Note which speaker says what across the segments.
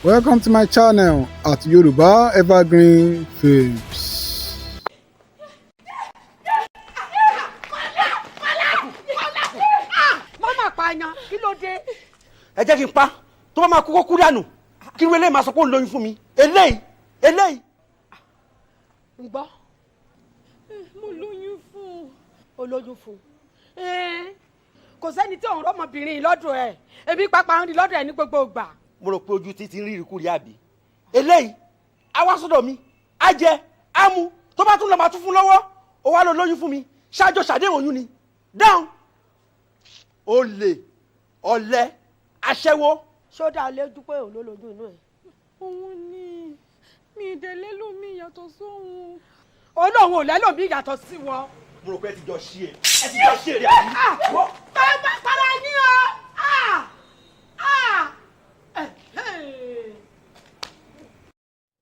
Speaker 1: Welcome to my channel at Yoruba Evergreen Films.
Speaker 2: Mama pààyàn kí ló dé?
Speaker 3: Ẹ jẹ́ kí n pa tó bá máa kókó kú dànù kí irú eléyìí máa sọ pé ó ń lóyún fún mi eléyìí.
Speaker 2: ń gbọ́.
Speaker 4: Mo lóyún fún.
Speaker 2: Olóyún fún. Kò sẹ́ni tí òun rọ́mọbìnrin lọ́dọ̀ ẹ̀ ebi pápá ń rí lọ́dọ̀ ẹ̀ ní gbogbo ìgbà.
Speaker 3: Mo rò pé ojú títí ń rí ìrìkúrí àbí eléyìí á wá sọ́dọ̀ mi á jẹ á mu tó bá tún lọ máa tún fún lọ́wọ́ ó wá lọ lóyún fún mi ṣáájọ ṣàdéhùn oyún ni dáhùn olè ọ̀lẹ aṣẹ́wó.
Speaker 2: Ṣódà lé dúpẹ́ òun ló lóyún inú ẹ̀.
Speaker 4: Òun ni mi ìdẹ̀lẹ́ lómi yàtọ̀ sóhun.
Speaker 2: Olóhùn ò lẹ́lòmí yàtọ̀ sí wọn.
Speaker 3: Mo rò pé ẹ ti jọ ṣí ẹ rẹ àbí.
Speaker 2: Bẹ́ẹ̀ bá para yín o.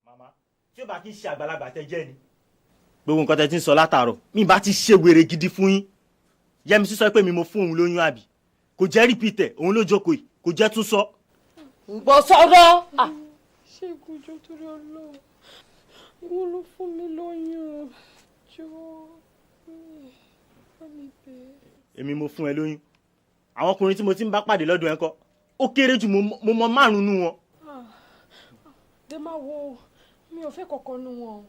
Speaker 3: Màmá tí ó bá kí ń ṣe àgbàlagbà tẹ jẹ́ ni. Gbogbo nǹkan tẹ ti ń sọ látàárọ̀ mi bá ti ṣe wèrè gidi fún yín. Yẹmisí sọ pé mi mo fún òun lóyún àbí kò jẹ́ rìpítẹ̀ òun ló jókòó yìí kò jẹ́ tún sọ.
Speaker 2: Ǹgbọ́ sọ̀rọ̀.
Speaker 4: Ṣé ìgúnjọ torí Ọlọ́run ìwọ ló fún mi lóyún jọ bá mi bẹ̀.
Speaker 3: Èmi mo fún ẹ lóyún àwọn ọkùnrin tí mo ti ń bá pàdé lọ́dún ẹ̀ kọ́ ó kéré jù mo mọ márùn-ún wọn.
Speaker 4: Dé máa wo mi ò fẹ́ kankan nu wọn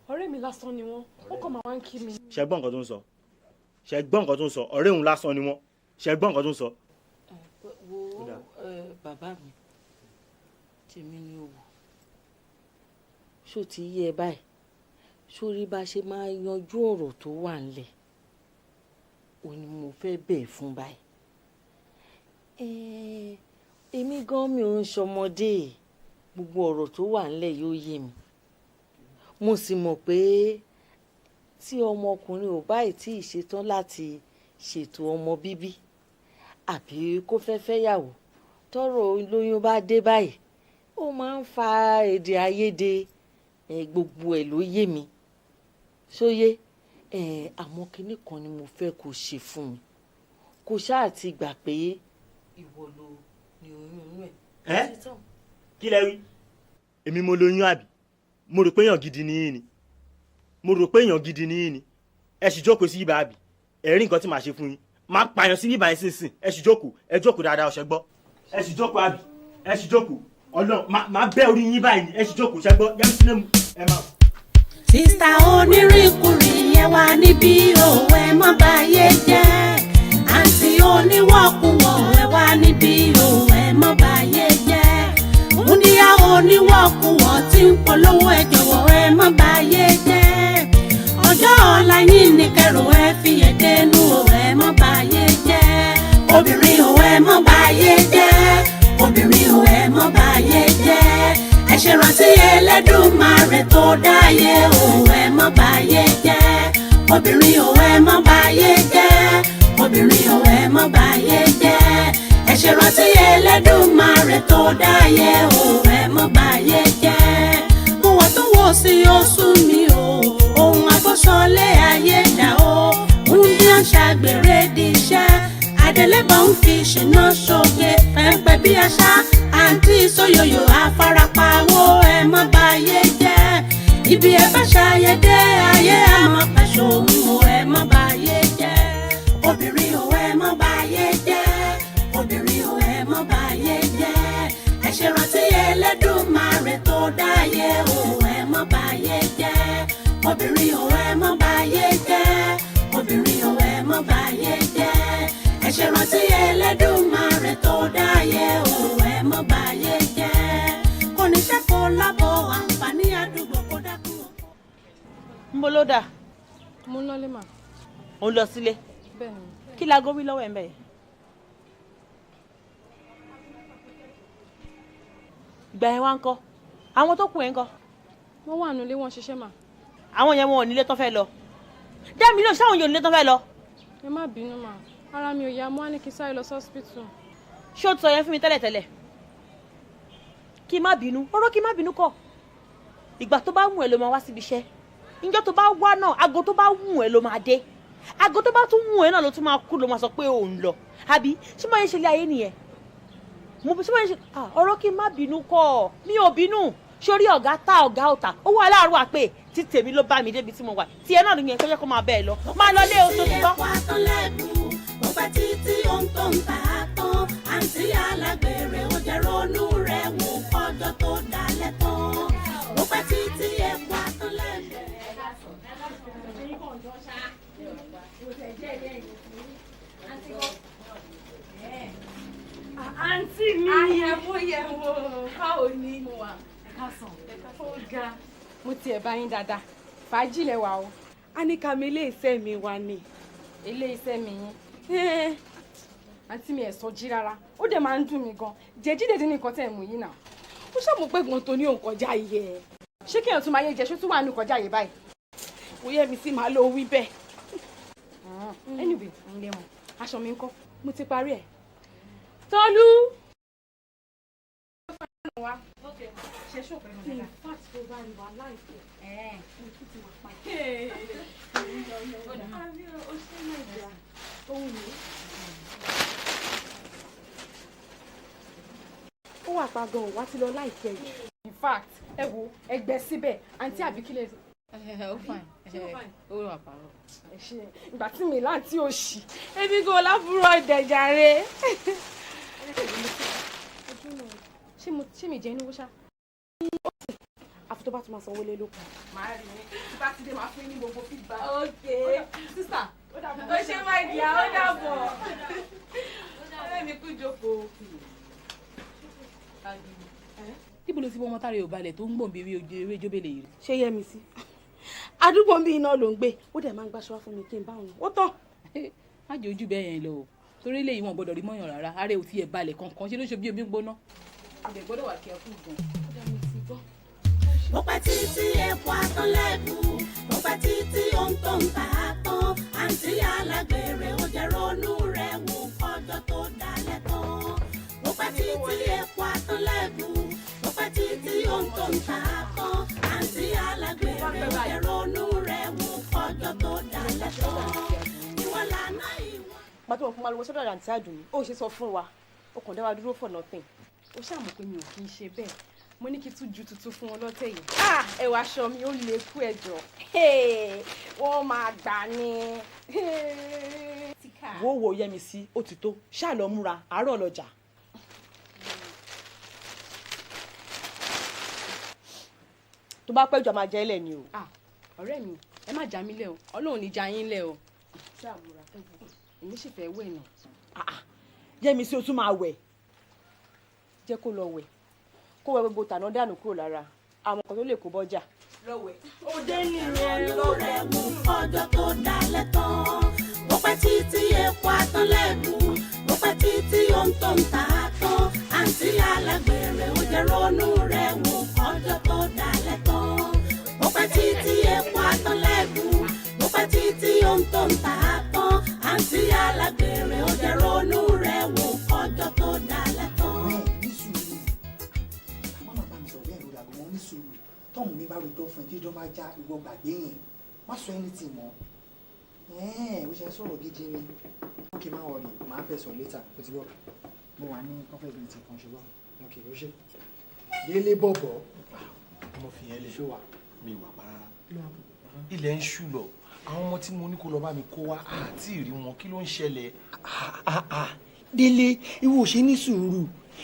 Speaker 4: ọ̀rẹ́ mi lásán ni wọ́n ó kàn máa wá ń kí mi.
Speaker 3: Ṣé gbọ́ nǹkan tó ń sọ ọ̀rẹ́ òun lásán ni wọ́n ṣé gbọ́ nǹkan tó ń sọ.
Speaker 5: Wo bàbá mi tèmi ni o wò ṣó ti yé ẹ báyìí sórí bá ṣe máa yanjú ọ̀rọ̀ tó wà ńlẹ̀ òun ni mo fẹ́ bẹ̀ fún báyìí. Èmi gan mi ò ń ṣọmọdé gbogbo ọ̀rọ̀ tó wà ńlẹ̀ yóò yé mi mo sì mọ̀ pé tí ọmọkùnrin ò báyìí tí ì ṣetán láti ṣètò ọmọ bíbí àbí kó fẹ́ fẹ́yàwó tọ́rọ̀ olóyún bá dé báyìí ó máa ń fa èdè àìyedè gbogbo ẹ̀ ló yé mi sóyé àmọ́ kinní kan ni mo fẹ́ kó ṣe fún mi kó ṣáà ti gbà pé ìwọ ló ní oyún inú ẹ̀.
Speaker 3: Kí lẹ wí èmi mo lóyún àbí mo rò pé èèyàn gidi ni yín ni ẹ sì jókòó sí ibà àbí ẹ rí nǹkan tí màá ṣe fún yín máa pààyàn sí ibà yín sínsìn ẹ sì jókòó dáadáa ọ̀sẹ̀ gbọ́ ẹ sì jókòó àbí ẹ sì jókòó Ọlọ́run máa bẹ́ orí yín báyìí ẹ sì jókòó ṣẹ́gbọ́ yẹ́n sílẹ̀ mu ẹ máa.
Speaker 6: Sista onírìnkùnrin yẹn wà níbí òwe mọ́ báyé jẹ́ àǹtí oníwọ̀kùwọ̀ ẹ wà níbí òwe mọ́ báyé jẹ́ múndíá oníwọ̀kùwọ̀ tí ń polówó ẹ jọ̀wọ́ ẹ mọ́ báyé jẹ́ ọjọ́ ọ̀la yín ní kẹrò ẹ fi yẹ̀dẹ́nu òwe mọ́ báyé jẹ́ obìnrin òwe mọ́ báyé jẹ́ obìnrin òwe mọ́ báyé jẹ́ ẹ ṣe rántí Ẹlẹ́dùmarè tó dáyé òwe mọ́ báyé jẹ́ obìnrin òwe mọ́ báyé jẹ́ obìnrin òwe mọ́ báyé jẹ́ ẹ ṣe rántí Ẹlẹ́dùmarè tó dáyé òwe mọ́ báyé jẹ́ mo wà tó wò sí oṣù mi o ohun àgbọ́sọlé ayé dà o ń bí àṣàgbèrè di iṣẹ́ àdélébọ̀ ń fi ṣìnà ṣoge pẹ́ńpẹ́ bí àṣà àǹtí sóyòyò àfarapawó ẹ mọ́ báyé jẹ́ ibi ẹ bá ṣàyẹ̀dé ayé àmọ́ pẹ̀ṣọ́ òun ò ẹ mọ́ báyé jẹ́ obìnrin ò ẹ mọ́ báyé jẹ́ obìnrin ò ẹ mọ́ báyé jẹ́ ẹ ṣe rántí Ẹlẹ́dùmarè tó dáyé ò ẹ mọ́ báyé jẹ́ obìnrin ò ẹ mọ́ báyé jẹ́ obìnrin ò ẹ mọ́ báyé jẹ́ ẹ ṣe rántí Ẹlẹ́dùmarè tó dáyé ò ẹ mọ́ báyé jẹ́ oníṣẹ́ kò lábọ̀ àǹfààní àdúgbò kó dákun.
Speaker 5: ń bọ́ ló dà.
Speaker 4: Mo ń lọlé mà.
Speaker 5: ó lọ sílé.
Speaker 4: Bẹ́ẹ̀ni.
Speaker 5: kí la gómìn lọ́wọ́ ẹ̀ ń bẹ̀ yẹn. ìgbà yẹn wá ń kọ́ àwọn tó kù ẹ̀ ń kọ́.
Speaker 4: Wọ́n wà nílé wọn ṣiṣẹ́ mà.
Speaker 5: àwọn yẹn wọn ò nílé tán fẹ́ lọ. dẹ́mi ló ṣáwọn yóò nílé tán fẹ́ lọ.
Speaker 4: Ẹ má bínú mà ara mi ò yá mo wá ní kí sáré lọ sọ́sìpítù.
Speaker 5: ṣé o ti sọ yẹn fún mi tẹ́lẹ̀tẹ́lẹ̀ kí má bínú ọ̀rọ̀ kí má bínú kọ́ ìgbà tó bá wù ẹ́ ló máa wá síbi iṣẹ́ ìjọ́ tó bá wá náà aago tó bá wù ẹ́ ló máa dé aago tó bá tún wù ẹ́ náà ló tún máa kú ló máa sọ pé òun lọ àbí ṣé mo yẹ ṣe lé ayé nìyẹn mo bí sọ́wọ́n ṣe ọ̀rọ̀ kí n má bínú kọ́ mi ò bínú sórí ọ̀gá tá ọ̀gá ọ̀tà owó aláàrú àpè tí tèmi ló bá mi débi tí mo wà tí ẹ náà nìyẹn kó máa bẹ́ẹ̀ lọ máa lọ lé oṣù tó tán.
Speaker 6: mo pẹ́ títí ohun tó ń ta tán àǹtí alágbèrè ó jẹ́ ronú rẹ̀ wò kọjọ́ tó dalẹ̀ tán mo pẹ́ títí ẹ̀kọ́ àtúnlẹ̀kùn.
Speaker 4: àǹtí mi.
Speaker 7: àyẹ̀wò báwo ni mo wà
Speaker 4: ẹ̀ka sàn
Speaker 7: ó ga mo tiẹ̀ bá yín dáadáa fàájì lẹ́wà o a ní ká mi ilé iṣẹ́ mi wá ní ilé iṣẹ́ mi yín àǹtí mi ẹ̀ sọ jí rárá ó dẹ̀ máa ń dùn mí gan jẹ́jídẹ̀dẹ̀ nìkan tẹ̀ mú yín náà ó ṣàmù pé gan tó ní òun kọjá iye ẹ̀ ṣé kéèyàn tún máa yé jẹ́ ṣó tún wà ní kọjá iye báyìí kò yẹ mi sí máa lo wí bẹ́ẹ̀ anyway ń lé wọn aṣọ mi ń kọ́ mo ti parí ẹ̀ Tọ́lú. ṣe ṣòpẹ́ mi dáadáa.
Speaker 4: fat tó bá ń wà láìpẹ́. mo tún ti wà pa. ó ṣe máa jà ohun mi.
Speaker 7: ó wà pa gan-an wá ti lọ láìpẹ́ yìí. in fact ẹ wo ẹgbẹ́ síbẹ̀ àǹtí àbíkílẹ̀.
Speaker 8: ó fine ó wà pàrọ̀.
Speaker 7: ẹ ṣe ìgbà tí mi láǹtí òṣì ebi gan lábúrò ìdẹ̀jàre. ṣé mi jẹ́ inú wúṣà? àfi tó bá tún máa sanwó lé lókun. màá rí i tí bá ti dé máa fún ní gbogbo feedback.
Speaker 8: ok
Speaker 7: sísà
Speaker 8: ó ṣe máa di àwọn dàbọ̀ ọ̀rẹ́ mi kú jókòó. níbo ló ti bọ́ mọ́tàrí ò balẹ̀ tó ń gbọ̀n bí ewé jóbélé yìí.
Speaker 7: ṣé yẹ mi sí àdúgbò bí iná ló ń gbé ó dẹ̀ máa ń gbàṣọ wá fún mi kí n bá wọn ó tán.
Speaker 8: má jẹ́ ojú bẹ́ẹ̀ yẹn lọ o torí eléyìí wọn gbọ́dọ̀ rí mọ́yàn rárá ààrẹ ò tiẹ̀ balẹ̀ kankan ṣe ló ṣe bí omi gbóná. ilẹ̀ gbọ́dọ̀ wà kí ẹ kú gan.
Speaker 6: mo pẹ́ títí ẹ̀kọ́ àtúnlẹ̀kùn mo pẹ́ títí ohun tó ń ta tán àǹtí alágbèrè ó jẹ́ ronú rẹ̀ wò kọjọ́ tó dalẹ̀ tán mo pẹ́ títí ẹ̀kọ́ àtúnlẹ̀kùn mo pẹ́ títí ohun tó ń ta tán àǹtí alágbèrè ó jẹ́ ronú rẹ̀ wò kọjọ́ tó dalẹ̀ tán ìwọ̀n lànà ìwọ̀n.
Speaker 7: pàtó wọn fún wa lọ sọ́dọ̀ àǹtí àdùnní ó ṣe sọ fún wa ó kàn dá wa dúró for nothing.
Speaker 2: ó ṣàmọ̀ pé mi ò kí ń ṣe bẹ́ẹ̀ mo ní kí tún ju tuntun fún wọn lọ́tẹ̀ yìí. ẹwà aṣọ mi ó lè kú ẹjọ́ wọ́n máa gbà ní.
Speaker 3: wo yẹmi sí ó ti tó ṣáà lọ múra àárọ̀ lọ́jà. tó bá pẹ́ jù máa jẹ́ ilẹ̀ ni o.
Speaker 2: ọ̀rẹ́ mi ẹ má já mi lẹ̀ o ọlọ́run ní já yín lẹ̀ o. ṣé àmúra fẹ́ bù èmi sì fẹ́ wẹ̀ náà.
Speaker 3: yẹmi sí o tún máa wẹ̀.
Speaker 7: jẹ́ kó lọ wẹ̀ kó wẹ gbogbo tàná dànù kúrò lára àwọn kan tó lè kó bọ́jà.
Speaker 6: lọ́wẹ̀ òde nìyẹn lọ́rẹ̀ mú ọjọ́ tó dalẹ̀ tán mo pẹ́ títí ẹ̀kọ́ àtúnlẹ̀kùn mo pẹ́ títí ohun tó ń ta tán àǹtí alágbèrè ó jẹ́ ronú rẹ̀ wò ọjọ́ tó dalẹ̀ tán mo pẹ́ títí ẹ̀kọ́ àtúnlẹ̀kùn mo pẹ́ títí ohun tó ń ta tán àǹtí alágbèrè ó jẹ́ ronú rẹ̀ wò ọjọ́ tó dalẹ̀ tán.
Speaker 9: tọ́hún mi bá rojọ́ fún ẹ tí ìjọba já ìwọ gbàgbé yẹn má sọ ẹni tì mọ́ ó ṣe sọ̀rọ̀ gidi ni ó kì í máa wọ̀rì máa fẹ́ sọ létà ó ti gbọ́ mo wà ní conference meeting kan ṣùgbọ́n ok ó ṣe délé bọ̀bọ̀
Speaker 10: mo fi yẹn lè ṣó wa mi wà para ilẹ̀ ń ṣú lọ àwọn ọmọ tí mo ní kó lọ bá mi kó wá àti ìrí wọn kí ló ń ṣẹlẹ̀.
Speaker 9: délé ìwọ ò ṣe ní sùúrù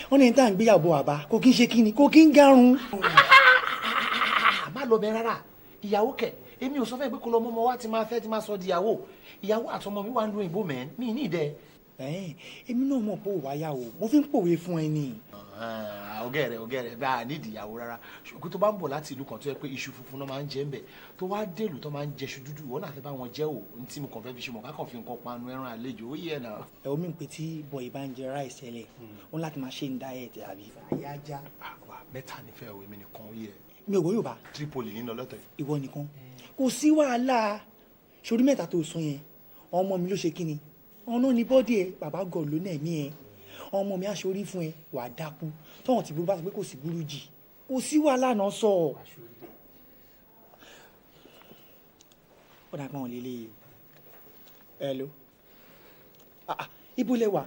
Speaker 9: wọn ní tá à ń gbéyàwó àbá kò kí ń ṣe kíni kò kí ń gárun.
Speaker 10: má lọ bẹ rárá ìyàwó kẹ èmi ò sọ fẹ́ pé kó lọ mọ́mọ́ wá ti máa fẹ́ ti máa sọ di ìyàwó àtọmọ mi wà ń lo òyìnbó mẹ́ mi ní ìdẹ.
Speaker 9: èmi náà mọ̀ pé òwá yà o mo fi ń pòwe fún ẹ ni.
Speaker 10: ọgẹrẹ bá a nídìí ìyàwó rárá ṣùgbọ́n tó bá ń bọ̀ láti ìlú kan tó yẹ pé iṣu funfun náà máa ń jẹ ń bẹ̀ tó wá délùú tó máa ń jẹṣu dúdú ìwọ náà fẹ́ bá wọn jẹ́ o ní tí mo kàn fẹ́ fi ṣe mọ̀ ká kàn fi nǹkan panu ẹran àlejò ó yẹ náà.
Speaker 9: ẹ omi ń pè tí bọ̀yì bá ń jẹ ráìsì ẹlẹ̀ ó láti máa ṣe ń dáẹ̀tì àbí. àyájá.
Speaker 10: mẹ́ta nífẹ̀ẹ́ òwe mi nìkan ó yẹ.
Speaker 9: mi ò gbọ́ Yorùbá.
Speaker 10: Tripoli nínú ọlọ́tọ̀ yìí.
Speaker 9: ìwọ nìkan kò sí wàhálà sórí mẹ́ta tó sọ yẹn ọmọ mi ló ṣe kí ni ọ̀nà ní bọ́dì ẹ bàbá gọ̀ ló náà mí ẹ ọmọ mi aṣorí fún ẹ wàá dákú tọ́wọ́n ti burú bá sọ pé kò sí burú jì kò sí wàhálà náà sọ. ó dà pé àwọn lélẹ̀ ẹ ló ibo lẹ wà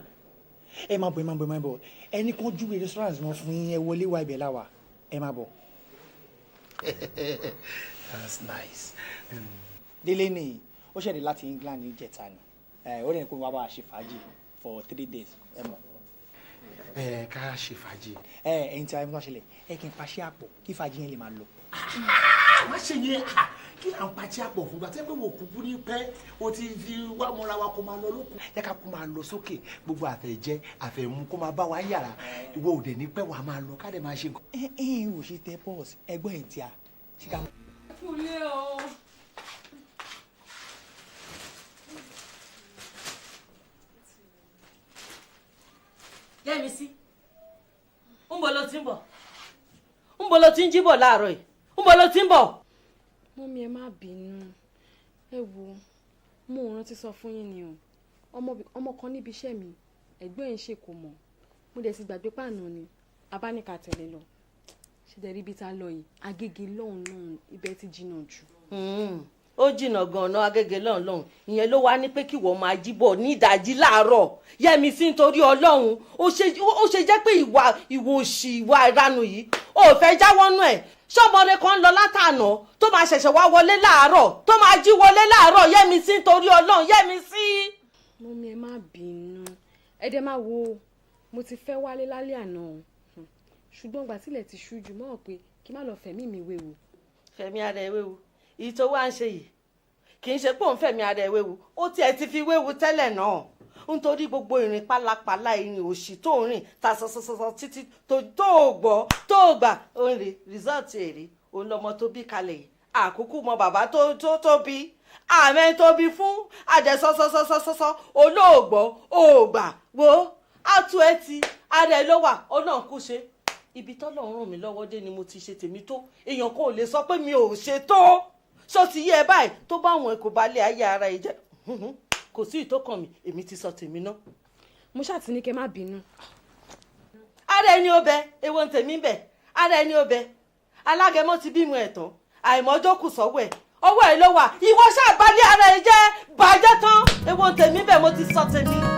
Speaker 9: ẹ má bọ̀ ẹni kan júwe restaurant wọn fún yín ẹ wọlé wá ibẹ̀ láwa ẹ má bọ̀.
Speaker 10: That's nice.
Speaker 9: Délé ni ó ṣẹ̀dẹ̀ láti England ní ìjẹta ni ó dẹ̀ ní kó wá bá a ṣe fàájì for 3 days ẹ mọ̀.
Speaker 10: Ká ṣe fàájì.
Speaker 9: Ẹ̀yin tí a ń ṣẹlẹ̀ ẹ kí n paṣẹ àpò kí fàájì yẹn lè máa lọ.
Speaker 10: Má ṣe yẹn kí là ń paṣẹ àpò fún gbàtẹ́ pé wò kúkú ní pẹ́ o ti fi wá mọ́ra wa kó máa lọ lókun. Yẹ ká kó máa lọ sókè gbogbo àfẹ̀jẹ́ àfẹ̀mú kó máa bá wa yàrá ìwọ òde ní pẹ́ wàá máa lọ ká dẹ̀ máa ṣe nǹkan.
Speaker 9: Ò ṣe tẹ bọ́ọ̀sì ẹgbọ́n ẹ̀ tí a ṣe ká.
Speaker 7: Kúlé o.
Speaker 5: Yẹ́misí ńbo ló ti ń bọ̀ ńbo ló ti ń jíbọ̀ láàárọ̀ yìí ńbo ló ti ń bọ̀.
Speaker 7: Mọ́mí ẹ má bínú ẹ wo mo rántí sọ fún yín ni o ọmọ kan níbi iṣẹ́ mi ẹ̀gbọ́n ẹ̀ ń ṣe kò mọ̀ mo dẹ̀ sì gbàgbé pàànà ni abáníkà tẹ̀lé lọ ṣe dẹ̀ rí ibi tá a lọ yìí Agége lọ́hùn-ún ibẹ̀ ti jìnnà jù.
Speaker 5: Ó jìnnà gan-an Agége lọ́hùn-ún ìyẹn ló wá ní pé kí wọ́n máa jíbọ̀ ní ìdájí láàárọ̀ Yẹ́misí nítorí Ọlọ́run ó ṣe jẹ́ pé ìwà òṣì ìwà ìranù yìí ó fẹ́ jáwọ́ nú ẹ̀ ṣọ́mọdé kan lọ látànà tó máa ṣẹ̀ṣẹ̀ wá wọlé láàárọ̀ tó máa jí wọlé láàárọ̀ Yẹ́misí nítorí Ọlọ́run Yẹ́misí.
Speaker 7: Mọ́mí ẹ má bínú ẹ dẹ̀ máa wo mo ti fẹ́ wálé lálẹ́ àná ṣùgbọ́n ìgbà tílẹ̀ ti ṣú jù mọ́ pé kí má lọ fẹ̀mí mi wéwu.
Speaker 5: Fẹ̀mí ara ẹ wéwu èyí tó wá ń ṣe yìí kì í ṣe pé òun fẹ̀mí ara ẹ wéwu ó tiẹ̀ ti fi wéwu tẹ́lẹ̀ náà nítorí gbogbo ìrìn pálapàla ìrìn òṣì tó ń rìn ta sọsọsọsọ títí tó gbọ́ tó gbà ó ń rí rìsọ́ọ̀tì èrè òun lọmọ tó bí kalẹ̀ yìí àkókò mọ bàbá tó bí àmẹ́ tó bí fún àdẹ̀sọ́sọ́sọ́sọ́sọ́ olóògbọ́ òògbà wo àtú ẹ ti ara ẹ ló wà ó náà kú ṣe ibi tọ́lọ́run ràn mí lọ́wọ́ dé ni mo ti ṣe tèmi tó èèyàn kò lè sọ pé mi ò ṣe tó ṣó ti yé ẹ báyìí tó bá àwọn ẹ̀kọ́ balẹ̀ ayé ara ẹ jẹ́ kò sí ìtókàn mi èmi ti sọ tèmi náà.
Speaker 7: mo ṣáà ti ní kẹ́ má bínú.
Speaker 5: ara ẹni ó bẹ ewo ń tèmi bẹ ara ẹni ó bẹ alágẹmọ ti bímọ ẹ tán àìmọjó kù sọ́wọ́ ẹ ọwọ́ ẹ ló wà ìwọ ṣáà balẹ̀ ara ẹ jẹ́ bàjẹ́ tán ewo ń tèmi bẹ mo ti sọ tèmi.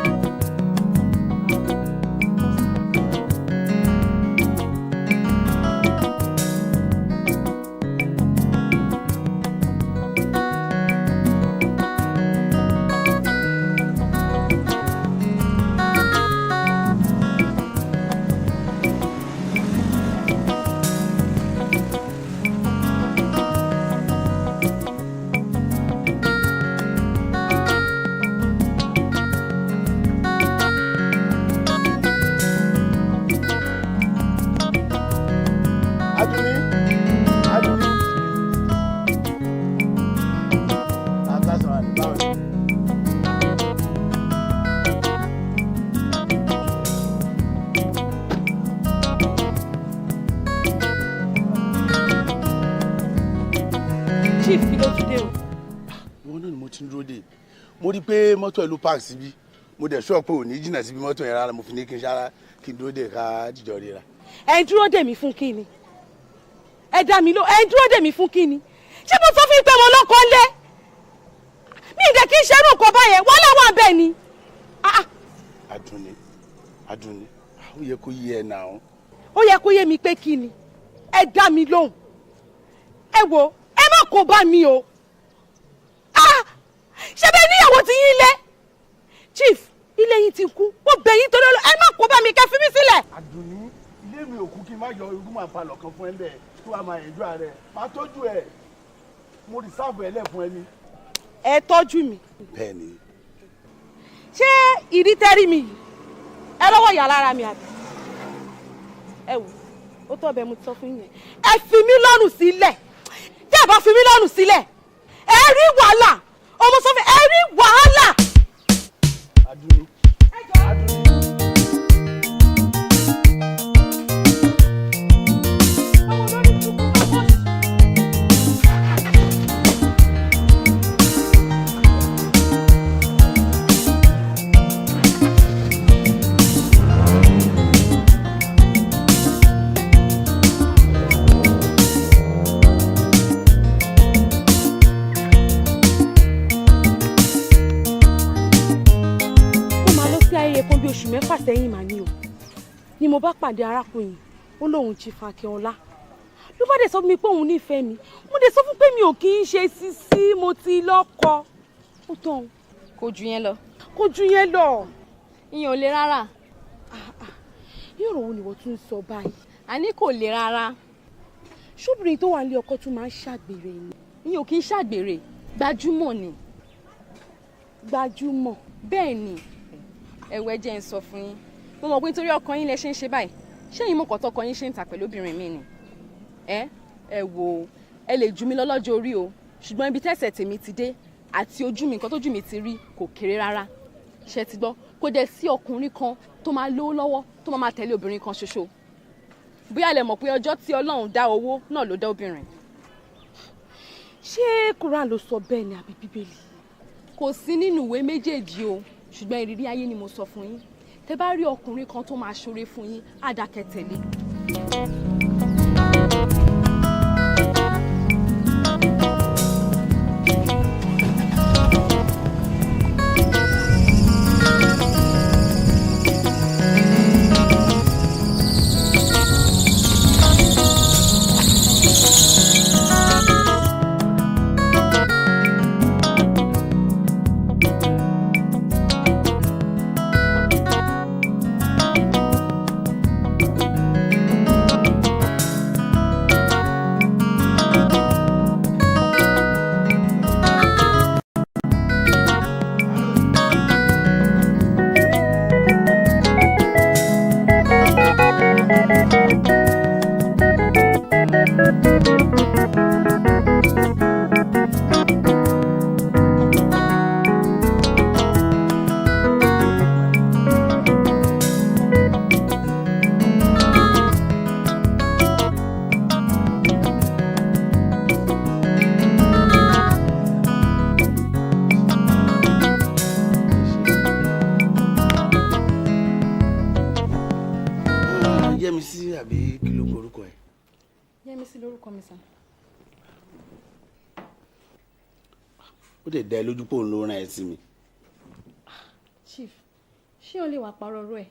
Speaker 7: Chief kí ló tún dé o.
Speaker 11: Wọ́n náà ni mo ti ń dúró dè mo rí i pé mọ́tò ẹ̀ ló park síbí mo dẹ̀ sọ pé ò ní jìnnà síbi mọ́tò yẹn rárá mo fi ní kí n ṣára kí n dúró dè ká jíjọ ríra.
Speaker 7: ẹ dúró dè mí fún kí ni ẹ dá mi ló ẹ dúró dè mí fún kí ni ṣé mo sọ fún pé mo lọ́kọ lé mi ì dẹ̀ kí n ṣerú nǹkan báyẹn wọ́n làwọn àbẹ̀ ni.
Speaker 11: Adùnní ó yẹ kó yé ẹ náà.
Speaker 7: ó yẹ kó yé mi pé kí ni ẹ dá mi lóhùn ẹ wo ẹ má kó bá mi o ṣé bẹ́ẹ̀ níyàwó ti yín lé Chief ilé yín ti kú ó bẹ̀ yín torí ẹ má kó bá mi kẹ́ fi mí sílẹ̀.
Speaker 11: Adùnní ilé mi ò kú kí n má yọ irú màá palọ̀ kan fún ẹ bẹ́ẹ̀ tó wàá máa ẹ̀jọ́ rẹ̀ máa tọ́jú ẹ̀ mo rìsáàbù ẹ̀ lẹ̀ fún ẹ ní.
Speaker 7: ẹ tọ́jú mi.
Speaker 11: bẹ́ẹ̀ni.
Speaker 7: ṣé ìdí tẹ́rí mi yìí ẹ lọ́wọ́ ìyá lára mi àbí. ẹ wò ó tọ́ bẹ́ẹ̀ mo ti sọ fún yín ẹ fi mí lọ́rùn sílẹ̀ tí ẹ bá fi mí lọ́rùn sílẹ̀ ẹ rí wàhálà ọmọ sọ fún ẹ rí wàhálà.
Speaker 11: Adùnní. Adùnní.
Speaker 4: ni mo bá pàdé arákùnrin ó lóun Chief Akínọlá ló bá dé sọ fún mi pé òun nífẹ̀ẹ́ mi mo dé sọ fún pé mi ò kì í ṣe sisi mo ti lọ́kọ ó tán.
Speaker 2: kò ju yẹn lọ.
Speaker 4: kò ju yẹn lọ.
Speaker 2: ìyẹn ò le rárá.
Speaker 4: yóò wo ni wọ́n tún sọ báyìí.
Speaker 2: àní kò le rárá.
Speaker 4: ṣóbìnrin tó wà nílé ọkọ tún máa ń ṣàgbèrè ni.
Speaker 2: ìyẹn ò kì í ṣàgbèrè gbajúmọ̀ ni.
Speaker 4: gbajúmọ̀.
Speaker 2: bẹ́ẹ̀ ni ẹ̀wẹ̀ jẹ́ ń sọ fún yín mo mọ̀ pé nítorí ọkọ yín lẹ ṣe ń ṣe báyìí ṣé yín mọ̀ kọ́tọ́ ọkọ yín ṣe ń tà pẹ̀lú obìnrin mi ni. ẹ wò ẹ lè jù mí lọ́lọ́jọ́ orí o ṣùgbọ́n ibi tẹ́sẹ̀ tèmi ti dé àti ojú mi nǹkan tójú mi ti rí kò kéré rárá ṣe ti gbọ́ kò dẹ̀ sí ọkùnrin kan tó máa lówó lọ́wọ́ tó máa tẹ̀lé obìnrin kan ṣoṣo bóyá lẹ mọ̀ pé ọjọ́ tí Ọlọ́run dá owó náà ló dá obìnrin.
Speaker 4: ṣé Quran ló sọ bẹ́ẹ̀ ni àbí Bíbélì?
Speaker 2: kò sí nínú ìwé méjèèjì o ṣùgbọ́n ìrírí ayé ni mo sọ fún yín tẹ́ bá rí ọkùnrin kan tó máa ṣoore fún yín á dákẹ́ tẹ̀lé.
Speaker 11: Yẹ́misí àbí kí ló korúkọ ẹ̀?
Speaker 2: Yẹ́misí lórúkọ mi sàn.
Speaker 11: ó dẹ̀ dá ẹ lójú pé òun ló rán ẹ sí mi.
Speaker 2: Chief ṣé o lè wà parọ́ ọ̀rọ̀ ẹ̀.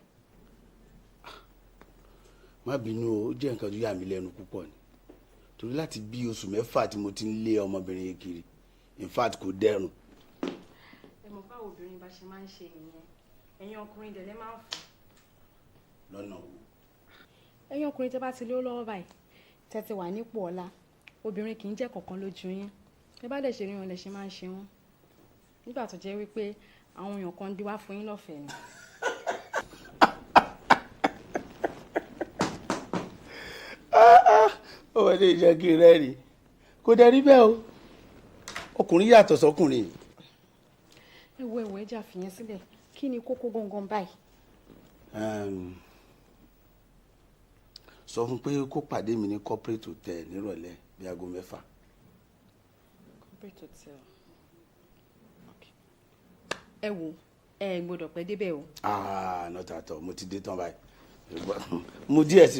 Speaker 11: má bínú o ó jẹ́ nǹkan tó yà mí lẹ́nu púpọ̀ ni torí láti bí oṣù mẹ́fà tí mo ti ń lé ọmọbìnrin yẹn kiri in fact kò dẹrùn.
Speaker 2: ẹ mọ̀ báwo obìnrin bá ṣe máa ń ṣe nìyẹn ẹ̀yin ọkùnrin dẹ̀ lẹ́ máa ń fà.
Speaker 11: lọ́nà wo.
Speaker 2: ẹ̀yin ọkùnrin tẹ́ bá ti lówó lọ́wọ́ báyìí tẹ́ ti wà nípò ọlá obìnrin kì í jẹ́ kankan lójú yín ẹ bá dẹ̀ ṣe rí wọn lẹ ṣe máa ń ṣe wọn nígbà tó jẹ́ wípé àwọn èèyàn kan dí wá fún yín lọ́fẹ̀ẹ́ ni.
Speaker 11: ó wọ́n lè jẹ́ kí n rẹ́rìn kò dẹ̀ rí bẹ́ẹ̀ o ọkùnrin yàtọ̀ sọkùnrin.
Speaker 2: ẹ wo ẹjà fìyẹn sílẹ̀ kí ni kókó gangan báyìí.
Speaker 11: sọ fún pé kó pàdé mi ní corporate hotel nírọ̀lẹ́ bí aago 6.
Speaker 2: corporate hotel ẹ wo ẹ gbọ́dọ̀ pẹ́ débẹ̀ o.
Speaker 11: not at all mo ti dé tán báyìí mo díẹ̀ sí.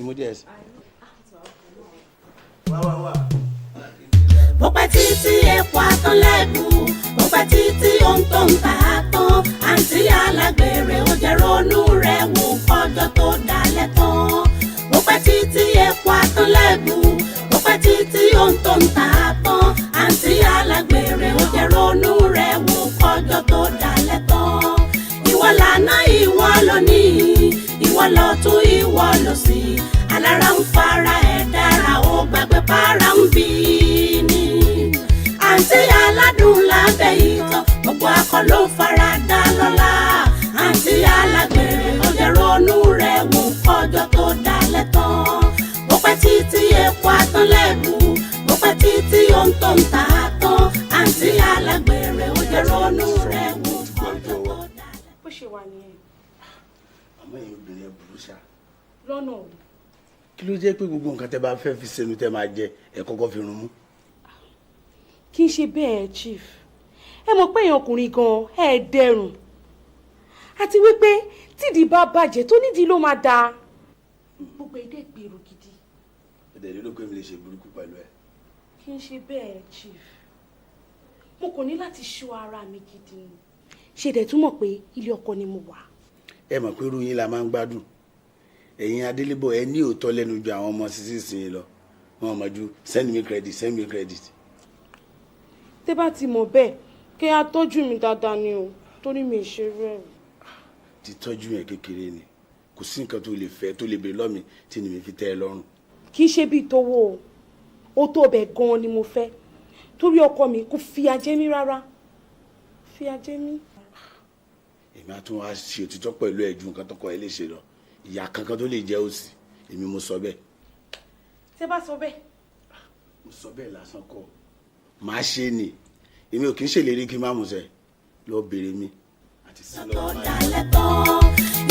Speaker 11: wá.
Speaker 6: bó pẹ́ títí epo atán lẹ́bù bó pẹ́ títí ohun tó ń ta tán àǹtí alágbèrè ó jẹ́ ronú rẹ̀ wò kọjọ́ tó dalẹ̀ tán bó pẹ́ títí epo atán lẹ́bù bó pẹ́ títí ohun tó ń ta tán àǹtí alágbèrè ó jẹ́ ronú rẹ̀ wò kọjọ́ tó dalẹ̀ tán ìwọ lànà ìwọ lónìí ìwọ lọ́tún ìwọ lósì alára ń fara ẹ̀ dára ó gbàgbé para ń bí ni àǹtí aládùn lábẹ́ ìtàn gbogbo akọ ló fara dá lọ́la àǹtí alágbèrè ó jẹ́ ronú rẹ̀ wò kọjọ́ tó dalẹ̀ tán bó pẹ́ títí epo atán lẹ́bù bó pẹ́ títí ohun tó ń ta tán àǹtí alágbèrè ó jẹ́ ronú rẹ̀ wò kọjọ́ tó dalẹ̀.
Speaker 4: bó ṣe wà nìyẹn.
Speaker 11: àmọ́ èyí obìnrin ẹ burú ṣá.
Speaker 4: lọ́nà o.
Speaker 11: kí ló jẹ́ pé gbogbo nǹkan tẹ́ bá fẹ́ fi sẹ́nu tẹ́ máa jẹ ẹ kọ́kọ́ fi rún mú.
Speaker 4: kì í ṣe bẹ́ẹ̀ chief ẹ mọ̀ pé èèyàn ọkùnrin gan-an ẹ̀ dẹrùn àti wípé tídìí bá bàjẹ́ tó nídìí ló máa dáa gbogbo èdè gbèrò gidi.
Speaker 11: ẹ̀dẹ̀ ló pé mi lè ṣe burúkú pẹ̀lú ẹ.
Speaker 4: kì í ṣe bẹ́ẹ̀ chief mo kò ní láti ṣọ́ ara mi gidi ni ṣe dẹ̀ túmọ̀ pé ilé ọkọ ni mo wà.
Speaker 11: ẹ mọ̀ pé irú yín la máa ń gbádùn ẹ̀yin adélébọ̀ ẹ ní òótọ́ lẹ́nu ju àwọn ọmọ sísìn lọ wọn mọ̀ ju send me credit.
Speaker 4: tẹ́ bá ti mọ̀ bẹ́ẹ̀ kí á tọ́jú mi dáadáa ni o torí mi ṣe rẹ̀.
Speaker 11: ti tọ́jú yẹn kékeré ni kò sí nǹkan tó lè fẹ́ tó lè béèrè lọ́mi tí ni mi fi tẹ́ ẹ lọ́rùn.
Speaker 4: kì í ṣe bíi tówó o tó bẹ̀ gan-an ni mo fẹ́ torí ọkọ mi kò fìyà jẹ mí rárá fìyà jẹ mí.
Speaker 11: èmi á tún wá ṣe òtítọ́ pẹ̀lú ẹ̀ ju nǹkan tọkọ ẹ lè ṣe lọ ìyá kankan tó lè jẹ́ òsì èmi mo sọ bẹ́ẹ̀.
Speaker 4: ṣé bá sọ bẹ́ẹ̀.
Speaker 11: mo sọ bẹ́ẹ̀ lásán kọ́ màá ṣe ni èmi ò kì í ṣèlérí kí n má mú ṣẹ lọ bèrè mi àti sí lọ́wọ́ máa.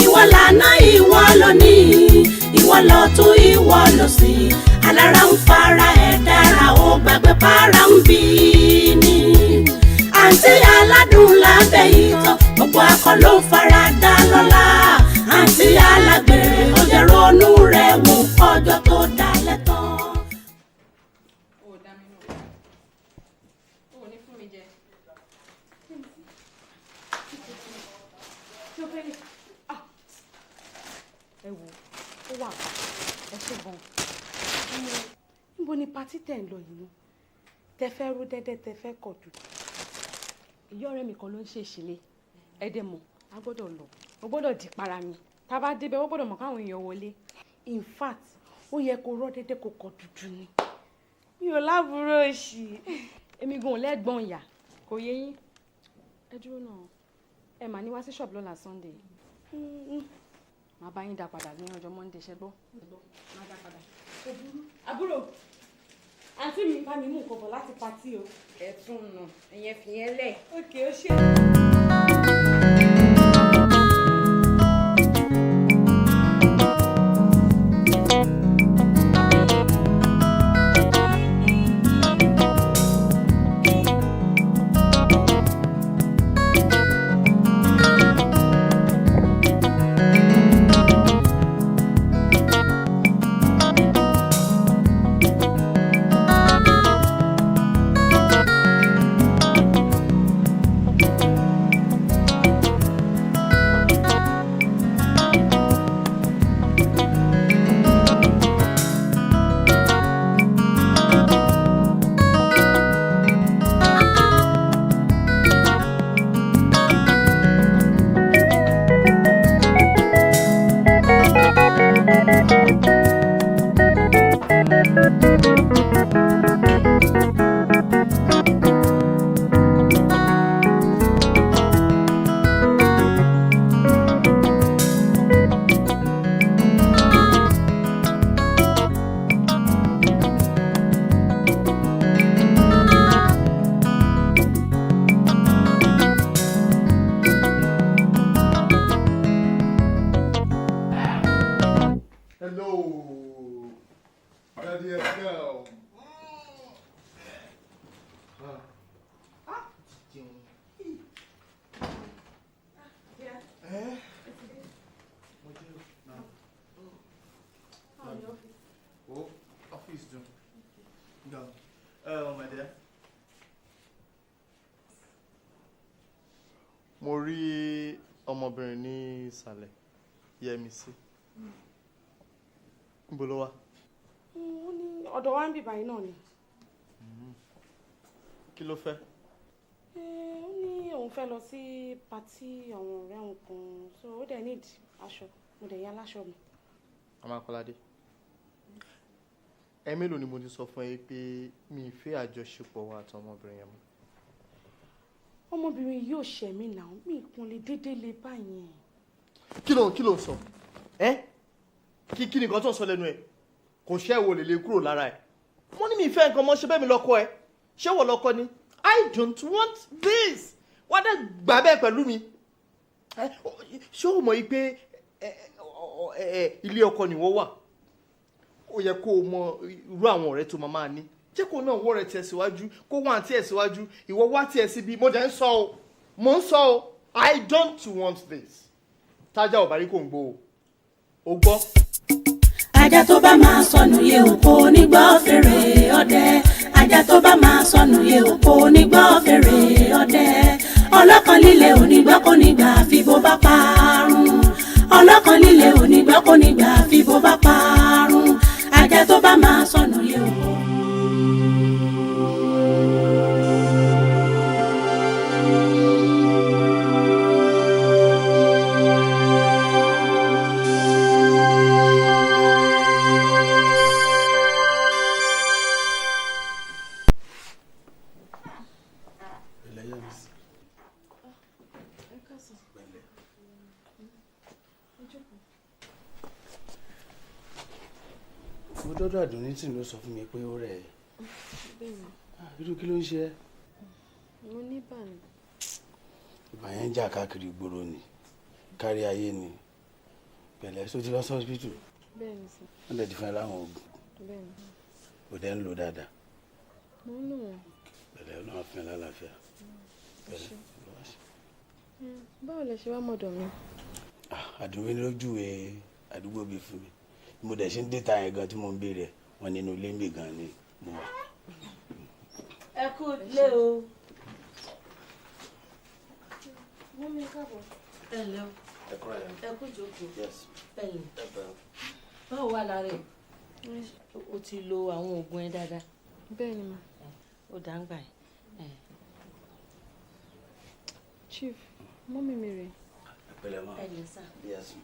Speaker 6: ìwọ lànà ìwọ lónìí ìwọ lọ́tún ìwọ lósì alára ń fara ẹ̀ dára ó gbàgbé para ń bí ni àǹtí aládùn lábẹ́ ìtọ́ gbogbo akọ ló fara dá lọ́la àǹtí alágbèrè ó jẹ́ ronú rẹ̀ wò ọjọ́ tó dalẹ̀ tán.
Speaker 4: ẹ wo ó wà ẹ ṣe gan níbo ni patí tẹ̀ ń lọ yìí nú tẹ fẹ́ rú dẹ́dẹ́ tẹ fẹ́ kọ̀ dùn.
Speaker 2: ìyá ọ̀rẹ́ mi kan ló ń ṣe ìṣẹ̀lẹ̀ ẹ̀ẹ́dẹ̀mọ̀ a gbọ́dọ̀ lọ mo gbọ́dọ̀ di para mi tá a bá débẹ̀ wọ́n gbọ́dọ̀ mọ̀ káwọn èèyàn wọlé.
Speaker 4: in fact ó yẹ kó rọ́ dẹ́dẹ́ kó kọ̀ dúdú ni mi ò láburú òṣì.
Speaker 2: èmi gan ò lẹ́gbọ̀n ìyá kò yé yín ẹ dúró náà ẹ mà ní wá sí ṣọ́ọ̀bù lọ́la Sunday màá bá yín dá padà ní ọjọ́ Monday ṣe gbọ́ máa dá padà.
Speaker 4: àbúrò àǹtí mi bá mi mú nǹkan bọ̀ láti patí o.
Speaker 2: ẹ tún nù ẹ̀yẹn fìyẹn lẹ̀.
Speaker 4: òkè ó ṣe.
Speaker 12: mo rí ọmọbìnrin ní ìsàlẹ̀ Yẹmisí níbo ló wà.
Speaker 4: ó ní ọ̀dọ̀ wa ń bì báyìí náà ni.
Speaker 12: kí ló fẹ́.
Speaker 4: ó ní òun fẹ́ lọ sí patí àwọn ọ̀rẹ́ òun kan so ó dẹ̀ need aṣọ mo dẹ̀ yá láṣọ mi.
Speaker 12: Amákọ́ládé ẹ mélòó ni mo ti sọ fún ẹ pé mi ì fẹ́ àjọṣepọ̀ wa àti ọmọbìnrin yẹn mọ́.
Speaker 4: ọmọbìnrin yóò ṣẹ̀ mí náà mi kún lè déédéé lè báyẹn.
Speaker 12: kí ló ń sọ ẹ kí ni nǹkan tó ń sọ lẹ́nu ẹ kò ṣẹ́ wo lè lè kúrò lára ẹ mo ní mi ìfẹ́ nǹkan mọ́ ṣe bẹ́ẹ̀ mi lọ́kọ ẹ ṣé wọ́n lọ́kọ ni I don't want this wọ́n á dẹ̀ gbà bẹ́ẹ̀ pẹ̀lú mi ṣé o mọ̀ yìí pé ilé ọkọ ni wọ́n wà ó yẹ kó o mọ irú àwọn ọ̀rẹ́ tó máa ní jẹ́ kó náà wọ́ rẹ̀ tiẹ̀ síwájú kó wọ́n àti ẹ̀ síwájú ìwọ wá tiẹ̀ síbi mo dẹ̀ ń sọ o I don't want this tájà ò bá rí kò ń gbó o gbọ́.
Speaker 6: ajá tó bá máa sọnù yé òkò nígbà fèrè ọdẹ ajá tó bá máa sọnù yé òkò nígbà fèrè ọdẹ ọlọ́kàn líle onígbà kò nígbà fi bó bá parun ọlọ́kan líle onígbọ́ kò ní gbà fi bó bá parun ajá tó bá máa sọnù lé o.
Speaker 11: mo dọ́dọ̀ àdùnní tí ló sọ fún mi pé ó rẹ̀ ẹ́. irú kí ló ń ṣe ẹ́.
Speaker 7: mo ní bàánù.
Speaker 11: ìbà yẹn ń jà káàkiri ìgboro ni kárí ayé ni pẹ̀lẹ́ só ti lọ sí hospital.
Speaker 7: bẹ́ẹ̀ni sir.
Speaker 11: wọ́n lè ti fún ẹ láwọn oògùn.
Speaker 7: bẹ́ẹ̀ni.
Speaker 11: kò dẹ́ ń lò dáadáa.
Speaker 7: mo ń lò wọ́n.
Speaker 11: pẹ̀lẹ́ ọlọ́run fún ẹ lálàáfíà. pẹ̀lẹ́
Speaker 7: báwo lẹ ṣe wá mọ̀dọ̀ mi.
Speaker 11: àdùnní lójú àdúgbò bíi fún mi mo dẹ̀ ṣe ń déta yẹn gan tí mo ń béèrè wọn nínú ilé mi gan ni mo wà.
Speaker 5: ẹ kú lé o.
Speaker 7: wọ́n mi káàbọ̀.
Speaker 5: ẹ ǹlẹ́ o.
Speaker 11: ẹ kúrò yẹn.
Speaker 5: ẹ kú jókòó. ẹ ǹlẹ́.
Speaker 11: ẹ bẹ̀rẹ̀.
Speaker 5: báwo wà lára ẹ. o ti lo àwọn oògùn ẹ dáadáa.
Speaker 7: bẹ́ẹ̀ ni mà.
Speaker 5: ó dá ń gbà ẹ.
Speaker 7: chief mọ́mí mi rè.
Speaker 11: ẹ pẹ̀lẹ́ mọ́.
Speaker 5: ẹ lè sà.
Speaker 11: yẹ́sùn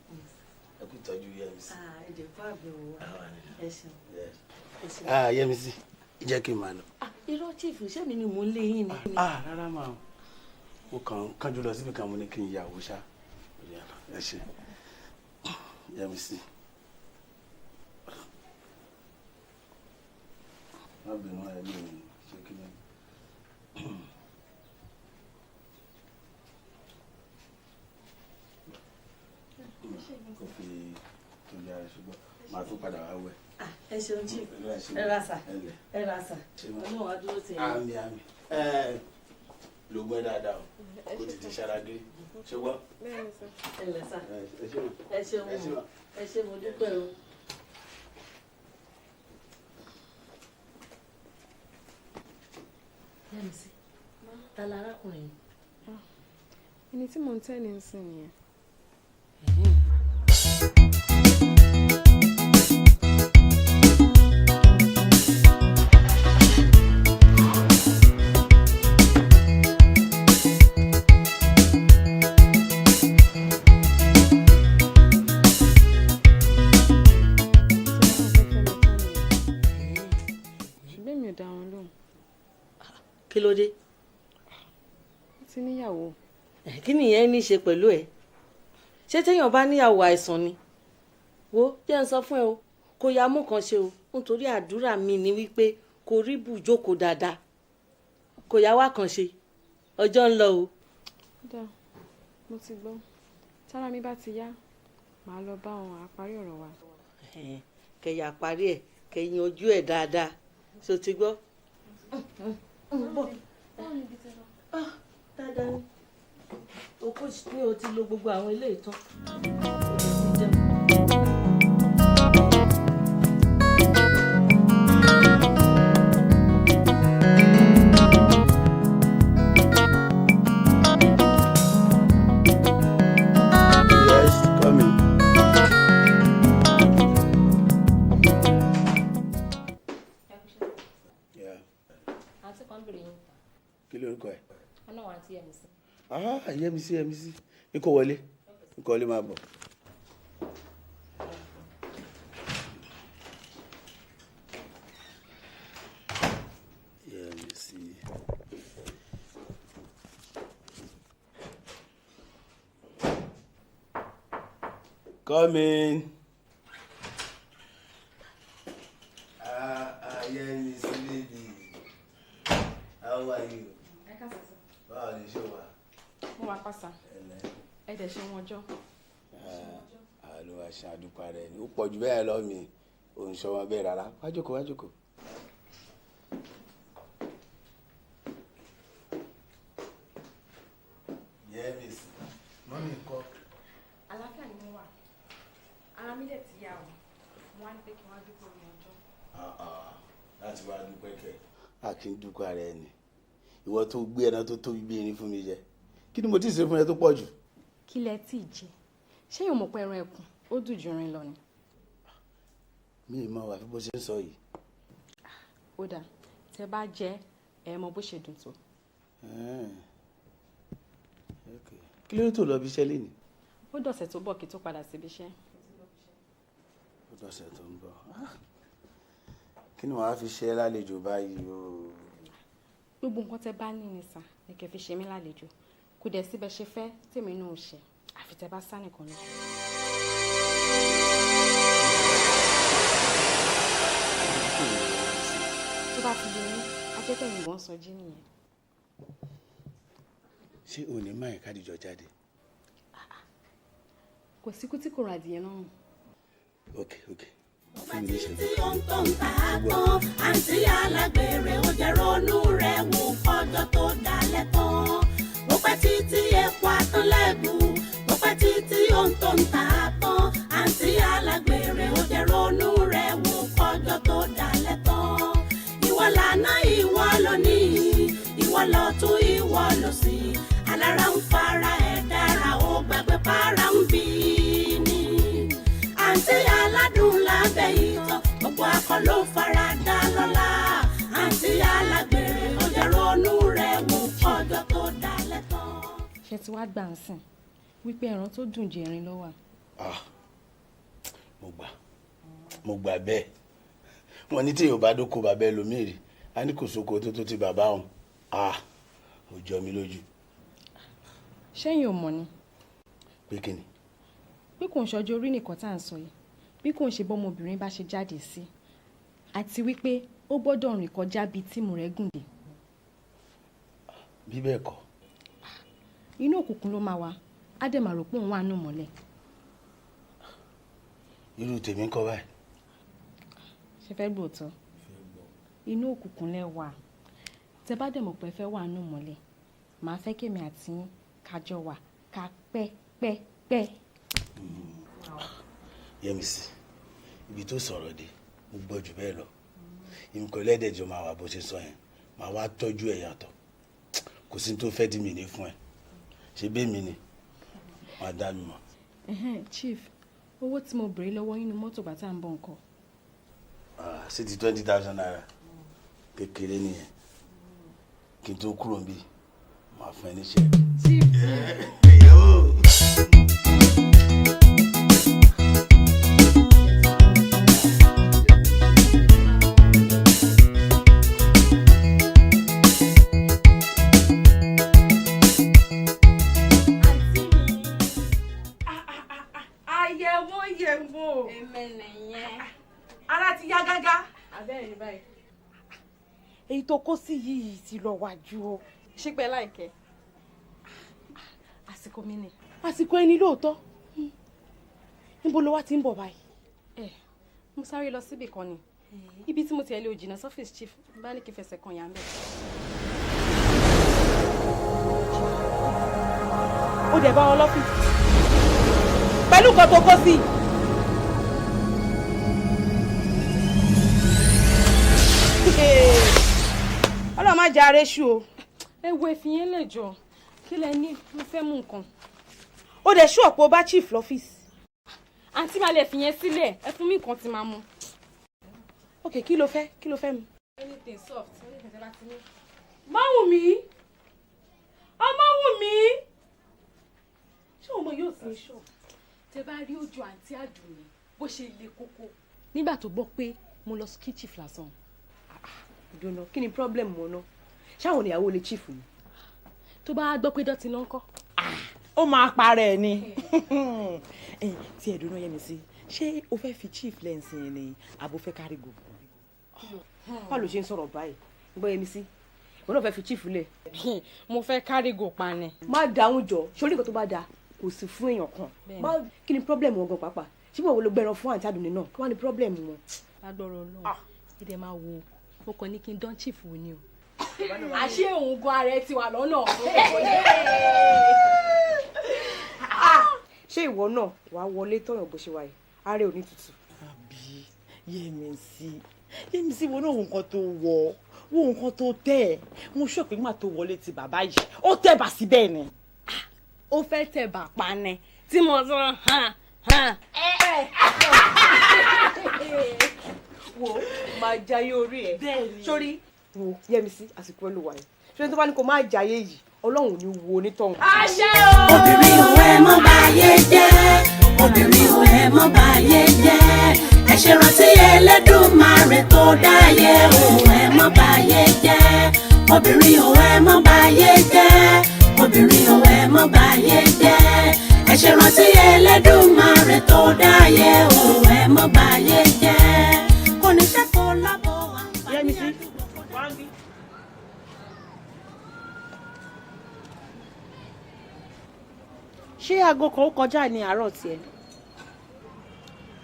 Speaker 11: ẹ kú ìtọ́jú Yẹ́misí.
Speaker 5: èdè fún àbẹ̀wò wa ẹ ṣeun.
Speaker 11: Yẹ́misí jẹ́ kí n máa lọ.
Speaker 5: irọ́ chief ṣé mi ni mò ń lé yín ni.
Speaker 11: rárá máa mo kàn ń kánjú lọ síbi kan mo ní kí n yàwó ṣá ẹ ṣe Yẹ́misí. má bínú ẹ ní ṣe kí ni. kò fi tó yára ṣùgbọ́n màá tún padà wá wẹ̀.
Speaker 5: ẹ ṣeun chief ẹ ra sà ẹ ra sà ọlọ́run wá dúró tẹ̀ ẹ́.
Speaker 11: àmì lògùn ẹ dáadáa o kò tètè ṣaragé ṣùgbọ́n.
Speaker 5: ẹ lẹ sà ẹ ṣeun ẹ ṣe mo dúpẹ́ o. Yẹ́misí ta la arákùnrin yìí.
Speaker 7: ẹni tí mò ń tẹ́ ní ń sìn nìyẹn.
Speaker 5: kí ló dé.
Speaker 7: ó ti níyàwó.
Speaker 5: kí nìyẹn ní í ṣe pẹ̀lú ẹ̀ ṣé téèyàn bá níyàwó àìsàn ni wo jẹ́ ń sọ fún ẹ o kò yá mú kan ṣe o nítorí àdúrà mi ni wípé kò rí bùjókòó dáadáa kò yá wá kan ṣe ọjọ́ ń lọ o.
Speaker 7: dá mo ti gbọ́ tára mi bá ti yá màá lọ bá wọn àparí ọ̀rọ̀ wa.
Speaker 5: kẹyà parí ẹ kẹyìn ojú ẹ dáadáa ṣó ti gbọ́. dáadáa ni òkú ni o ti lo gbogbo àwọn ilé ìtàn.
Speaker 11: kí lórúkọ ẹ.
Speaker 13: ọlọ́run àti Yẹ́misí.
Speaker 11: Yẹ́misí ikú wọlé máa bọ̀. Yẹ́misí. Come in. Yẹ́misí baby. How are you? Báwo ni ṣé wà?
Speaker 7: mo wà pàṣà ẹ dẹ̀ ṣe wọn ọjọ́.
Speaker 11: àlọ́ àṣà àdúpà rẹ̀ ni ó pọ̀ jù bẹ́ẹ̀ lọ mi ò ń ṣọwọ́ bẹ́ẹ̀ rárá wá jókòó. Yẹ́misí mọ́mí kọ́.
Speaker 7: àlàáfíà ni mo wà ara mi dẹ̀ ti yá o mo wá ní pé kí wọ́n á dúpọ̀ ní ọjọ́.
Speaker 11: láti wá dúpẹ́ kẹ́. a kì í dúpẹ́ ara ẹni ìwọ tó gbé ẹran tó tóbi bí erin fún mi jẹ kí ni mo ti ṣe fún ẹ tó pọ̀ jù.
Speaker 7: kí lẹ tí ì jẹ
Speaker 2: ṣé yóò mọ̀ pé ẹran ẹkùn ó dùn ju irin lọ ni.
Speaker 11: mi ì mọ wà fún bó ṣe ń sọ yìí.
Speaker 2: ó dáa tẹ bá jẹ ẹ mọ bó ṣe dùn tó.
Speaker 11: kí ló tó lọ bí iṣẹ́ lénìí.
Speaker 2: ó dọ̀sẹ̀ tó bọ̀ kí tó padà síbi iṣẹ́.
Speaker 11: ó dọ̀sẹ̀ tó ń bọ̀ kí ni wàá fi ṣe é lálejò báyìí o.
Speaker 2: gbogbo nǹkan tẹ bá ní ní sà ní kẹ́ fi ṣe mí lálejò kò dẹ̀ síbẹ̀ ṣe fẹ́ tèmi náà ṣe àfi tẹ bá sá nìkan lọ. tó bá ti di ní ajẹ́tẹ̀yìn bọ́ ń sọ jí nìyẹn.
Speaker 11: ṣé o ní máa kádìjọ jáde.
Speaker 2: kò síkú tí kò rà adìyẹ náà.
Speaker 11: ok fún mi ní ìṣẹ́jú.
Speaker 6: tí ó ń tó ń ta àtọ́ àǹtí alágbèrè ó jẹ́ ronú rẹ̀ wò kọjọ́ tó dalẹ̀ tán. ó pẹ́ títí epo àtúnlẹ̀bù ó pẹ́ títí ó ń tó ń ta àtọ́ àǹtí alágbèrè ó jẹ́ ronú rẹ̀ wò kọjọ́ tó dalẹ̀ tán. ìwọ lànà ìwọ lónìí ìwọ lọ́tún ìwọ lòsì alára ń fara ẹ̀ dára ó gbàgbé para ń bí ni. àǹtí aládùn lábẹ́ ìtọ́ gbogbo akọ ló fara dá lọ́la àǹtí alágbèrè ó jẹ́ ronú rẹ̀ wò ọjọ́ tó dalẹ̀ tán.
Speaker 2: ṣe ti wá gbà ń sìn wípé ẹran tó dùn jẹ ẹrin ló wà.
Speaker 11: mo gbà bẹ́ẹ̀ wọ́n ní tí yóò bá dóko bàbá ẹlòmíì rí a ní kò sóko tó tó ti bàbá òun ó jọ mi lójú.
Speaker 2: ṣẹ́yìn ò mọ̀ ni.
Speaker 11: pé kí ni.
Speaker 2: bí kò ń ṣọjọ́ orí nìkan tá à ń sọ yìí bí kò ń ṣe bọ́mọbìnrin bá ṣe jáde sí àti wípé ó gbọ́dọ̀ rìn kọjá bíi tíìmù rẹ̀ gùn dé.
Speaker 11: bí bẹ́ẹ̀ kọ́.
Speaker 2: inú òkùnkùn ló máa wà á dẹ̀ máa rò pé òun wà nù mọ́lẹ̀.
Speaker 11: irú tèmi ń kọ́ báyìí.
Speaker 2: ṣe fẹ́ gbòòtọ́ inú òkùnkùn lẹ wà tẹ bá dẹ̀ mọ̀ pé fẹ́ wà nù mọ́lẹ̀ màá fẹ́ kémi àti yín kájọ wà ká pẹ́.
Speaker 11: Yẹ́misí ibi tó sọ̀rọ̀ dé mo gbọ́ jù bẹ́ẹ̀ lọ ìmùkọ́ lẹ́dẹ̀ẹ́jọ máa wà bó ṣe sọ yẹn máa wá tọ́jú ẹ̀ yàtọ̀ kò sí tó fẹ́ dí mi ní fún ẹ ṣe bẹ́ẹ̀ mi ni máa dá mi mọ̀.
Speaker 2: Chief owó tí mo béèrè lọ́wọ́ yín ní mọ́tò bàtà ń bọ̀ nǹkan.
Speaker 11: sí ti 20,000 naira kékeré nìyẹn kí n tó kúrò níbí máa fún ẹ níṣẹ́.
Speaker 2: Chief.
Speaker 4: ara ti yá gágá.
Speaker 2: abẹ́rẹ́ báyìí.
Speaker 4: èyí tó kó sí yìí ti lọ wájú o.
Speaker 2: ṣípẹ́ láìkẹ́. àsìkò mi ni.
Speaker 4: àsìkò ẹni lóòótọ́ níbo ló wá ti ń bọ̀ báyìí.
Speaker 2: mo sáré lọ síbì kan ni ibi tí mo ti ẹ̀ lé òjìnà sọ́fíìsì chief bá ní kí n fẹsẹ̀ kan yà ń bẹ̀.
Speaker 4: ó dẹ̀ bá wọn lọ́fíìsì pẹ̀lú nǹkan tó kó sí. ọlọ́run má jẹ́ aréṣù o.
Speaker 2: ẹ wo ìfìyẹn lè jọ kí lẹ ní mo fẹ́ mú nǹkan.
Speaker 4: ó dẹ̀ ṣú ọ̀pọ̀ bá chief lọ́fíìsì.
Speaker 2: àǹtí máa lè fìyẹn sílẹ̀ ẹ fún mi nǹkan tí máa mú.
Speaker 4: ok kí ló fẹ́ mu.
Speaker 2: anything soft anything tẹ́ bá ti ní.
Speaker 4: Máwùmí Máwùmí ṣé ọmọ yóò sin iṣọ.
Speaker 2: tẹ́ bá rí ojú àǹtí àdùnní bó ṣe le kókó nígbà tó gbọ́ pé mo lọ kí chief lásán.
Speaker 4: ìdùnnà kí ni problem wọn náà ṣáwọn ìyàwó lè chief ni.
Speaker 2: tó bá gbọ́ pé dọ́tí náà ń kọ́.
Speaker 4: ó máa parẹ́ ẹ̀ ni. tí ẹ̀dùn náà yẹ mi sí ṣé o fẹ́ fi chief lẹ́ǹsìn yẹn ni àbò fẹ́ kárí gbogbo. báwo ló ṣe ń sọ̀rọ̀ báyìí gbọ́ yẹ mi sí òun náà fẹ́ fi chief lẹ̀.
Speaker 2: mo fẹ́ kárí gò pa ni.
Speaker 4: má dáhùn jọ sórí nǹkan tó bá dáa kò sí fún èèyàn kan. kí ni problem wọn gan pàápàá ṣé wọn wo ló gbẹran fún àǹtí àdùnní náà kí wọn ní problem wọn.
Speaker 2: lágbọ́rọ̀ náà ìdè máa wo mo kàn ní kí n dán chief wò ni o. àṣé òun gan ara ẹ ti wà lọ́nà.
Speaker 4: ṣé ìwọ náà wàá wọlé tọyàn bó ṣe wáyé ààrẹ ò ní tutù.
Speaker 5: àbí Yẹ́misí wo náà wo nǹkan tó wọ̀ wo nǹkan tó tẹ̀ mo sọ pé má tó wọlé ti bàbá yìí ó tẹ̀ bà síbẹ̀ ni.
Speaker 2: ó fẹ́ tẹ̀ bà pa ni
Speaker 7: tí mo sọ
Speaker 4: wo máa jayé orí ẹ sórí wo Yẹ́misí àsìkò olùwà yìí ṣé tó bá ní kó máa jayé yìí Ọlọ́run ní wo onítọ̀hún.
Speaker 7: àṣẹ o.
Speaker 6: obìnrin ò ẹ mọ́ báyé jẹ́ obìnrin ò ẹ mọ́ báyé jẹ́ ẹ ṣe rántí Ẹlẹ́dùmarè tó dáyé ò ẹ mọ́ báyé jẹ́ obìnrin ò ẹ mọ́ báyé jẹ́ obìnrin ò ẹ mọ́ báyé jẹ́ ẹ ṣe rántí Ẹlẹ́dùmarè tó dáyé ò ẹ mọ́ báyé jẹ́ kò ní ṣe kó lábọ̀ àǹfààní àdúgbò kó dá.
Speaker 4: ṣé aago kan ó kọjá ní àárọ̀ tiẹ̀?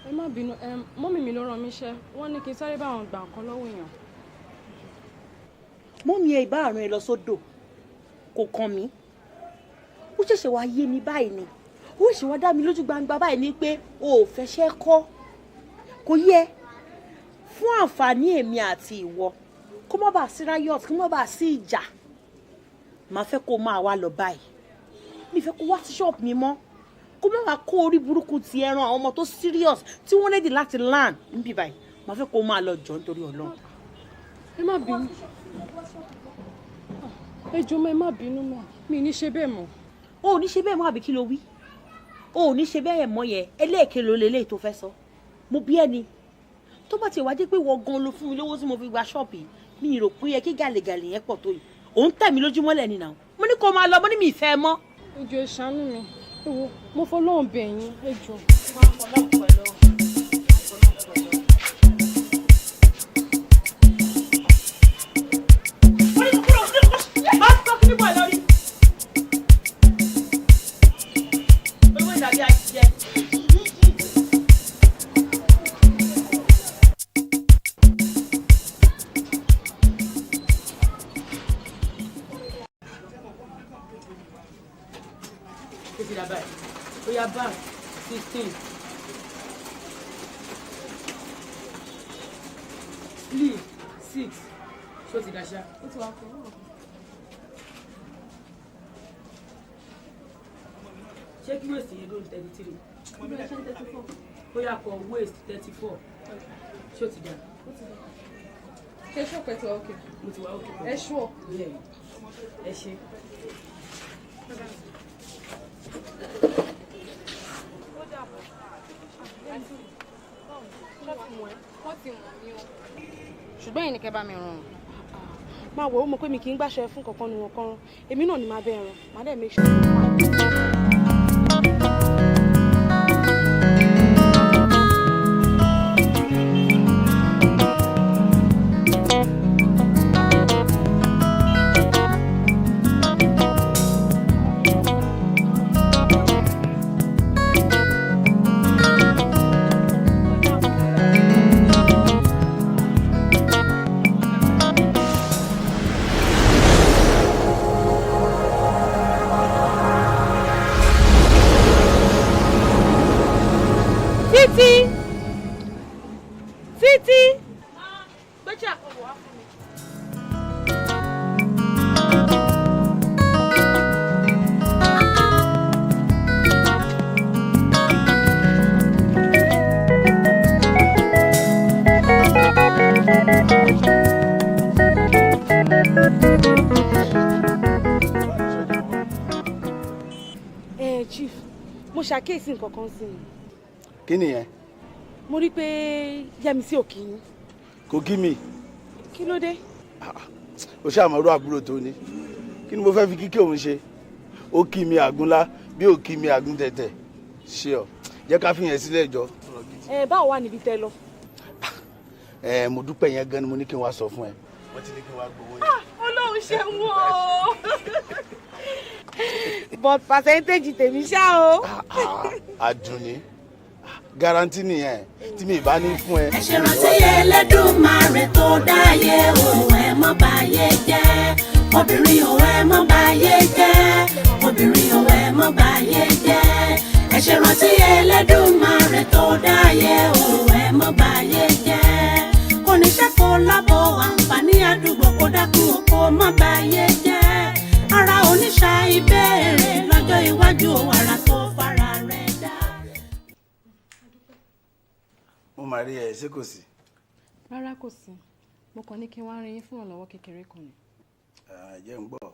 Speaker 2: ẹ má bínú mọ́mì mi ló rán mi iṣẹ́ wọ́n ní kí n sáré bá wọn gbà nǹkan lọ́wọ́ èèyàn.
Speaker 4: mọ́mì ẹ ìbá àrùn ẹ lọ sódò kò kàn mí ó ṣẹ̀ṣẹ̀ wá yé mi báyìí ni ó ṣe wá dá mi lójú gbangba báyìí ni pé o ò fẹsẹ̀ kọ́ kò yẹ fún àǹfààní èmi àti ìwọ kó má bàa sí riot kó má bàa sí ìjà màá fẹ́ kó máa wá lọ báyìí mi fẹ́ kó wá sí ṣọ́ọ̀bù mi mọ́ kó má wàá kó orí burúkú ti ẹran àwọn ọmọ tó serious tí wọ́n lédè láti land níbí báyìí màá fẹ́ kó máa lọ jọ nítorí Ọlọ́run.
Speaker 2: ẹ má bínú ẹ jọ̀ọ́ mọ́ ẹ má bínú mọ́ mi ní ṣe bẹ́ẹ̀ mọ́.
Speaker 4: o ò ní ṣe bẹ́ẹ̀ mọ́ àbí kí ló wí o ò ní ṣe bẹ́ẹ̀ mọ́ yẹn ẹlẹ́ẹ̀kẹ́ ló lélẹ̀ tó fẹ́ sọ mo bí ẹni tó bá ti wá jẹ́ pé wọ́n gan ló fún mi lówó tí mo fi gba ṣọ́ọ̀bù mi rò pé yẹ kí gàlẹ́gàlẹ́ yẹn pọ̀ tó yìí òun tẹ̀ mí lójúmọ́lẹ̀ nínú mo ní kó máa lọ mo ní mi ìfẹ́ mọ́.
Speaker 2: ẹ jọ̀ọ́ ẹ ṣàánú mi ẹ wo mo fọlọ́run bẹ̀ yín ẹ jọ̀ọ́.
Speaker 8: Bag 16. Sleeve 6. Ṣó ti dáṣá? Ó ti wá fún un. Ṣé kí waist yẹn ló ń 33? Ó bẹ̀rẹ̀ ṣe 34. Ó yà kọ waist 34. Ṣó ti dá? Ó ti dá.
Speaker 2: Ṣé ṣọ́ọ̀pù ẹ ti wá òkè?
Speaker 8: Mo ti wá òkè.
Speaker 2: Ẹ ṣọ́.
Speaker 8: Ẹ ṣe.
Speaker 2: ṣùgbọ́n yìí ni kẹ́ bá mi rán.
Speaker 4: máa wò ó mọ̀ pé mi kì í gbàṣẹ fún kankan nu wọn kan rán èmi náà ni máa bẹ́ẹ̀ rán màá dẹ̀ make sure. Chief mo ṣàkíyèsí nǹkan kan sí i.
Speaker 11: kí nìyẹn.
Speaker 4: mo rí i pé Yẹ́misí ò kí yín.
Speaker 11: kò kí mi.
Speaker 4: kí ló dé.
Speaker 11: o ṣàmọ̀rọ̀ àbúrò tó ní kí ni mo fẹ́ fi kíkẹ́ òun ṣe ó kí mi àgúnlá bí ó kí mi àgúntẹ̀tẹ̀ ṣe ọ jẹ́ ká fìyẹn sílẹ̀ jọ.
Speaker 4: báwo wà níbi tẹ́ lọ.
Speaker 11: mo dúpẹ́ yẹn gan ni mo ní kí n wá sọ fún ẹ. wọ́n ti ní kí n wá gbowó yẹn.
Speaker 4: Ọlọ́run ṣe ń wò ó. but percentage tèmi ṣá o.
Speaker 11: Àdùnní garanti nìyẹn tí mi bá ní fún ẹ.
Speaker 6: ẹ ṣe rántí Ẹlẹ́dùmarè tó dáyé o ẹ má báyé jẹ́ obìnrin o ẹ má báyé jẹ́ obìnrin o ẹ má báyé jẹ́ ẹ ṣe rántí Ẹlẹ́dùmarè tó dáyé o ẹ má báyé jẹ́ kò ní ṣe kó lábọ̀ àǹfààní àdúgbò kó dákun kó má báyé jẹ́ ara oníṣà ìbéèrè lọ́jọ́ iwájú wàrà tó fara rẹ̀.
Speaker 11: máa rí ẹ ṣé kò sí.
Speaker 2: rárá kò sí mo kàn ní kí n wá rin yín fún ìrànlọ́wọ́ kékeré kan ni.
Speaker 11: jẹ́ ń gbọ́.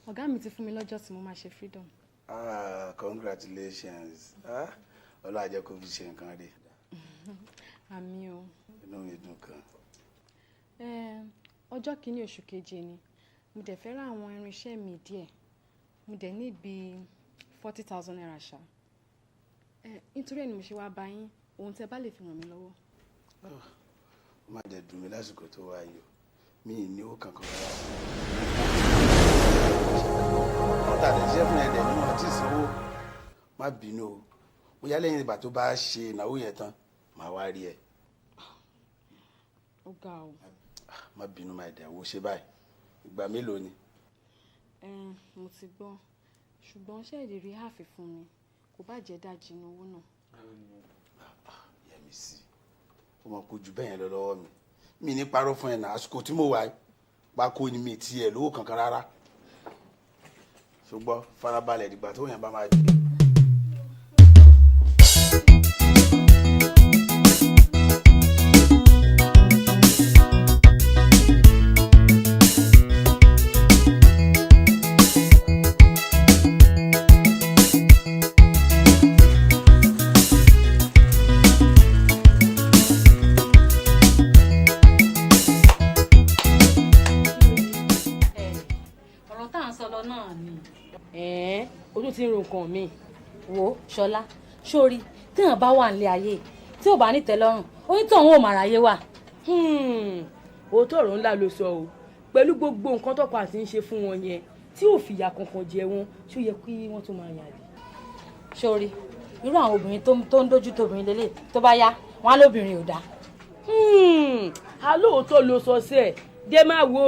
Speaker 2: ọ̀gá mi ti fún mi lọ́jọ́ tí mo máa ṣe freedom.
Speaker 11: Congratulations. Ọlọ́run á jẹ́ kó fi ṣe nǹkan rí.
Speaker 2: àmì o.
Speaker 11: inú mi dùn kan.
Speaker 2: ọjọ́ kìíní oṣù keje ni mo dẹ̀ fẹ́ ra àwọn irinṣẹ́ mi díẹ̀ mo dẹ̀ ní bíi 40,000 naira ṣá nítorí ẹ̀ ni mo ṣe wá bá yín ohun tẹ́ bá lè fi ràn mí lọ́wọ́.
Speaker 11: ó má dẹ̀ dùn mí lásìkò tó wá yìí o mi ì ní owó kankan rárá. wọ́n tà lè ṣe fún ẹ̀dẹ̀ ní wọ́n ti sanwó má bínú o bóyá lẹ́yìn ìgbà tó bá ṣe ìnáwó yẹn tán màá wá rí ẹ.
Speaker 2: ó ga o.
Speaker 11: má bínú máa dẹ̀ wo ṣe báyìí ìgbà mélòó ni.
Speaker 2: mo ti gbọ́ ṣùgbọ́n ṣé èdè rí àfi fún mi kò bá jẹ́ dájú inú owó náà.
Speaker 11: yẹmi sí ó mọ kó jù bẹ́ẹ̀ yẹn lọ lọ́wọ́ mi ní parọ́ fún ẹ náà àsìkò tí mo wà pákó ni mi tiẹ̀ lówó kankan rárá ṣùgbọ́n farabalẹ̀ dìgbà tó yẹn bá máa dé.
Speaker 4: ojú ti ń ro nǹkan mi wo ṣọlá sórí téèyàn bá wà nílé ayé tí ò bá ní tẹ́lọ́rùn onítọ̀hún ò mà ráyé wà.
Speaker 13: òótọ́ ọ̀rọ̀ ńlá ló sọ o pẹ̀lú gbogbo nǹkan tọ́kọ àti ń ṣe fún wọn yẹn tí ò fìyà kankan jẹ wọn tí ó yẹ kí wọ́n tún máa yàn lè.
Speaker 4: sórí irú àwọn obìnrin tó ń dójú tóbìnrin lélẹ̀ tó bá yá wọn á lóbìnrin ò dáa.
Speaker 13: alóòótọ́ ló sọ sí ẹ̀ dé máa wo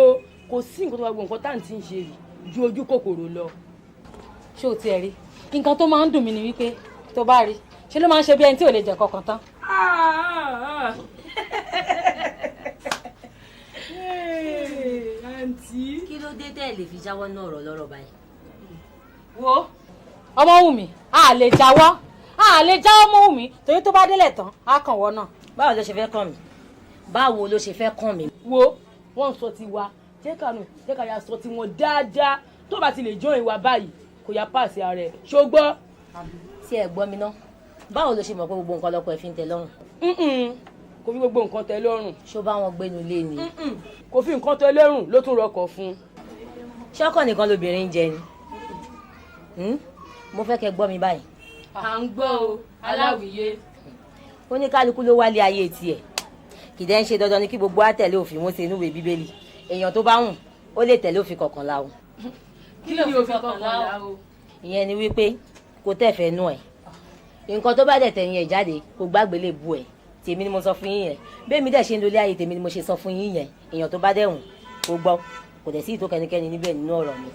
Speaker 13: kò sí nǹkan tó bá gbọ́ nǹkan tá à ń ti ń ṣe yìí ju ojú kòkòrò lọ.
Speaker 4: ṣé o tiẹ̀ rí nǹkan tó máa ń dùn mí ni wípé tó bá rí ṣe ló máa ń ṣe bí ẹni tí ò lè jẹ kankan tán.
Speaker 13: àǹtí.
Speaker 14: kí ló dé tẹ́ ẹ lè fi jáwọ́ náà ọ̀rọ̀ lọ́rọ̀ báyìí.
Speaker 4: wo ọmọ Wùmí a lè jáwọ́ mọ́ Wùmí torí tó bá délẹ̀ tán á kàn wọ́n náà.
Speaker 14: báwo ló ṣe fẹ́ kàn mí báwo ló ṣe fẹ́ kàn mí.
Speaker 13: wo wọ́n sọ ti wa jẹ́ ká ya sọ ti wọn dáadáa tó bá ti lè jó ìwà báyìí kò yá páàsì ara ẹ̀ ṣógbọ́.
Speaker 14: tí ẹ gbọ́ mi ná báwo ló ṣe mọ̀ pé gbogbo nǹkan lọ́kọ ẹ̀ fi ń tẹ́ lọ́rùn.
Speaker 13: kò fi gbogbo nǹkan tẹ́ lọ́rùn.
Speaker 14: ṣó bá wọn gbénu lé ni.
Speaker 13: kò fi nǹkan tẹ́ lọ́rùn ló tún rọkọ̀ fún.
Speaker 14: ṣọ́kọ̀ nìkan lobìnrin ń jẹ ni. mo fẹ́ kẹ́ gbọ́ mi báyìí.
Speaker 13: à ń gbọ́ o aláwìyé.
Speaker 14: oníkálukú ló wálé ayé tiẹ̀ kì í dẹ́ ń ṣe dandan ni kí gbogbo á tẹ̀lé òfin wọn ṣe inúwèé bíbélì èèyàn tó bá wùn ó lè tẹ̀lé òfin kọ̀ọ̀kanlá o.
Speaker 13: kí ni òfin kọ̀ọ̀kanlá o.
Speaker 14: ìyẹn ni wípé kò tẹ̀fẹ̀ nú ẹ̀ nǹkan tó bá dẹ̀ tẹ̀yìn ẹ̀ jáde kò gbàgbé lè bu ẹ̀ tèmi ni mo sọ fún yín yẹn bẹ́ẹ̀ mi dẹ̀ ṣe ń lólé ayé tèmi ni mo ṣe sọ fún yín yẹn èèyàn tó bá dẹ̀ wùn kó gbọ́ kò dẹ̀ sí ìtò kẹ́nikẹ́ni níbẹ̀ nínú ọ̀rọ̀ mi.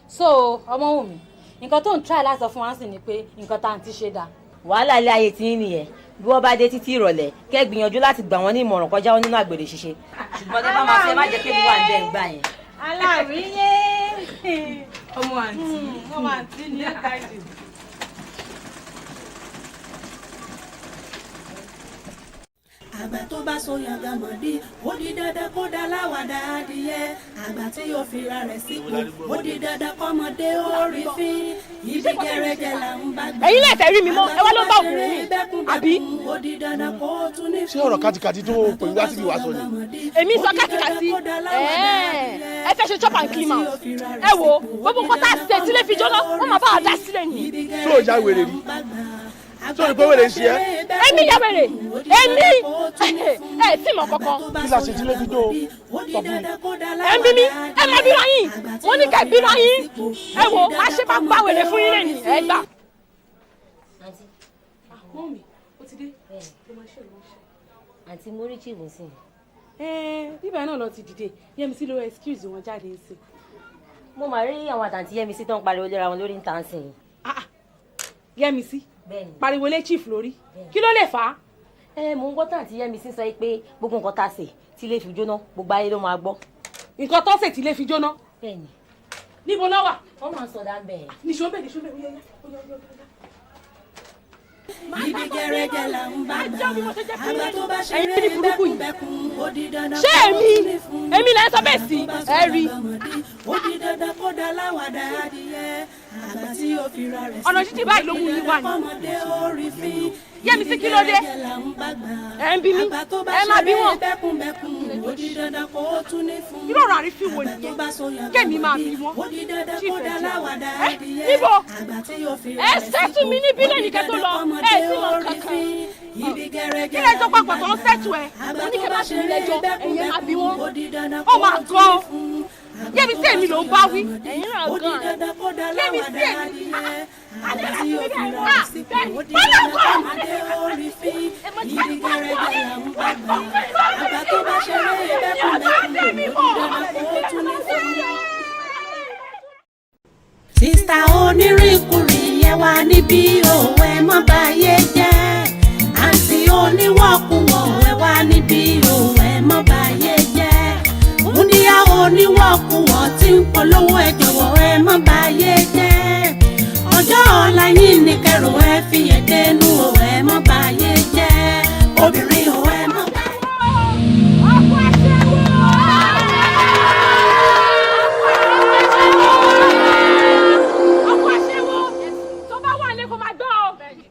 Speaker 4: so ọmọ Wùmí nǹkan tó ń try láti sọ fún wa sì ni pé nǹkan tá à ń ti ṣe dáa.
Speaker 14: wàhálà ilé ayé tí ń nìyẹn bí wọ́n bá dé títí ìrọ̀lẹ́ kẹ́ gbìyànjú láti gbà wọ́n ní ìmọ̀ràn kọjá wọn nínú àgbèrè ṣíṣe ṣùgbọ́n tẹ́ bá máa fẹ́ má jẹ́ kébí wà ń bẹ̀ ń gbà yẹn.
Speaker 4: aláwìyé ọmọ àǹtí ní káàdì.
Speaker 6: àgbà tó bá so yàgà mọ̀dí ó di dandan kó dá láwàdà adìyẹ àgbà tí yóò fira rẹ̀ sípò ó di dandan kọ́mọdé ó rí fín ibi gẹ́rẹ́gẹ́ là ń bá gbé.
Speaker 7: ẹ̀yin lè fẹ́ rí mi mọ́ ẹ wá ló bá òkùnrin mi àbí.
Speaker 6: ó di dandan kó tún ní.
Speaker 10: ṣé ọ̀rọ̀ kàtìkàtì tó pè wá síbi wàá sọ ni.
Speaker 7: èmi sọ kàtìkàtì ẹ fẹ́ ṣe chop and clean out ẹ wo gbogbo nǹkan tá a ṣe sílé fi jóná wọ́n máa bá wa dá sílẹ̀ nìyí.
Speaker 10: ṣé o já wèrè rí sórí pé wèrè ń ṣe ẹ́.
Speaker 7: èmi ya wèrè èmi ẹ tí mọ kankan.
Speaker 10: kí la ṣe tí lè fi jó sọ fún mi.
Speaker 7: ẹ ń bí mi ẹ máa bíra yín wọ́n ní ká bíra yín ẹ wo má ṣe bá gbá wèrè fún yín lẹ́yìn ẹ gbà.
Speaker 4: mọ́mì ó ti dé.
Speaker 14: àǹtí mórí chìbù sí.
Speaker 4: bíbá náà lọ ti dìde Yẹ́misí ló excuse wọn jáde ń sìn.
Speaker 14: mo máa rí àwọn àtàǹtí Yẹ́misí tó ń pariwo léra wọn lórí ń tà ń sìn.
Speaker 4: Yẹ́misí pariwo lé chief lórí kí ló lè fà á.
Speaker 14: mo ń gbọ́ tàǹtí Yẹ́misí sọ pé gbogbo nǹkan tá a ṣe tí lè fi jóná gbogbo ayé ló máa gbọ́.
Speaker 4: nǹkan tó ṣe tí lè fi jóná.
Speaker 14: bẹ́ẹ̀ni.
Speaker 4: níbo náà wà.
Speaker 14: wọ́n máa ń sọ dá bẹ́ẹ̀.
Speaker 4: níṣó bẹ́ẹ̀ níṣó bẹ́ẹ̀ ó yá.
Speaker 6: ibi gẹ́rẹ́gẹ́ là ń bá gbà àgbà tó bá ṣe rere bẹ́kùnbẹ́kùn ó di dandan
Speaker 2: ṣé èmi lẹ́ sọ bẹ́ẹ̀ sí ẹ rí.
Speaker 6: ó di dandan kó dá láwàdà adìyẹ àgbà tí ó fi ra rẹ̀ sí.
Speaker 2: ọ̀nà jíjìn báyìí ló mú yín wá ní. Yẹ́mi sí kí ló dé? Ẹ ń bí mi, ẹ máa bí wọn. Irú ọ̀rọ̀ àrífín wo nìyẹn? Kẹ́mi máa bí wọn. Níbo? Ẹ ṣẹ́tù mi níbí lẹ́yìn kẹ́ tó lọ. Ẹ sì mọ kankan. Kí lè jọ papọ̀ tó ń ṣẹ́tù ẹ? Mo ní kẹ́ bá ṣe lẹ́jọ́, ẹ̀yẹ máa bí wọn. Ó máa gan. Yẹ́mi sí èmi ló ń bá wí. Ẹ̀yin náà gan. Yẹ́mi sí èmi. Àdéhùn àti bẹ́ẹ̀ bẹ́ẹ̀ bọ́lá gan.
Speaker 6: Sista onírìnkùnrin yẹn wà níbí òwe mọ́ báyé jẹ́. Àǹtí oníwọ̀kùwọ̀ ẹ wà níbí òwe mọ́ báyé jẹ́. Múndíá oníwọ̀kùwọ̀ tí ń polówó ẹ jọ̀wọ́ ẹ mọ́ báyé jẹ́. Ọjọ́ ọ̀la yín ní kẹrù ẹ fi ẹ̀dẹ́nu òwe mọ́ báyé jẹ́. Obìnrin òwe mọ́ báyé.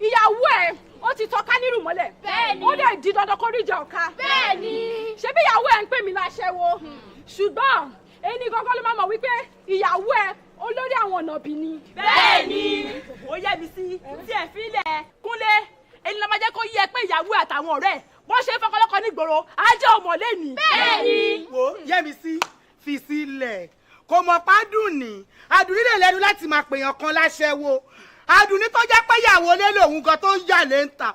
Speaker 2: Ìyàwó ẹ̀ ó ti tọ́ka nírù mọ́lẹ̀. Bẹ́ẹ̀ni. Ó dẹ̀ di dandan kó ríjà ọ̀ka. Bẹ́ẹ̀ni. Ṣebí ìyàwó ẹ̀ ń pè mí láṣẹ́wó. Ṣùgbọ́n ẹni gangan ló máa mọ̀ wípé ìyàwó ẹ̀ olórí àwọn ọ̀nàbì ni. Bẹ́ẹ̀ni.
Speaker 15: Ó yẹ mi sí tí ẹ fi lẹ̀ Kúnlé ẹni ló máa jẹ́ kó yẹ pé ìyàwó àtàwọn ọ̀rẹ́ bó ṣe fọkànlọ́kọ nígboro á jẹ́ ọmọlé ni.
Speaker 2: Bẹ́ẹ̀ni.
Speaker 16: Wo Yẹ́misí fi sílẹ̀ kò mọ̀ pádùn ní adùn nílẹ̀ lẹ́nu láti máa pèèyàn kan láṣẹ́wó adùn ní tó jẹ́ pé ìyàwó lé lòun gan tó ń yà lé ń ta.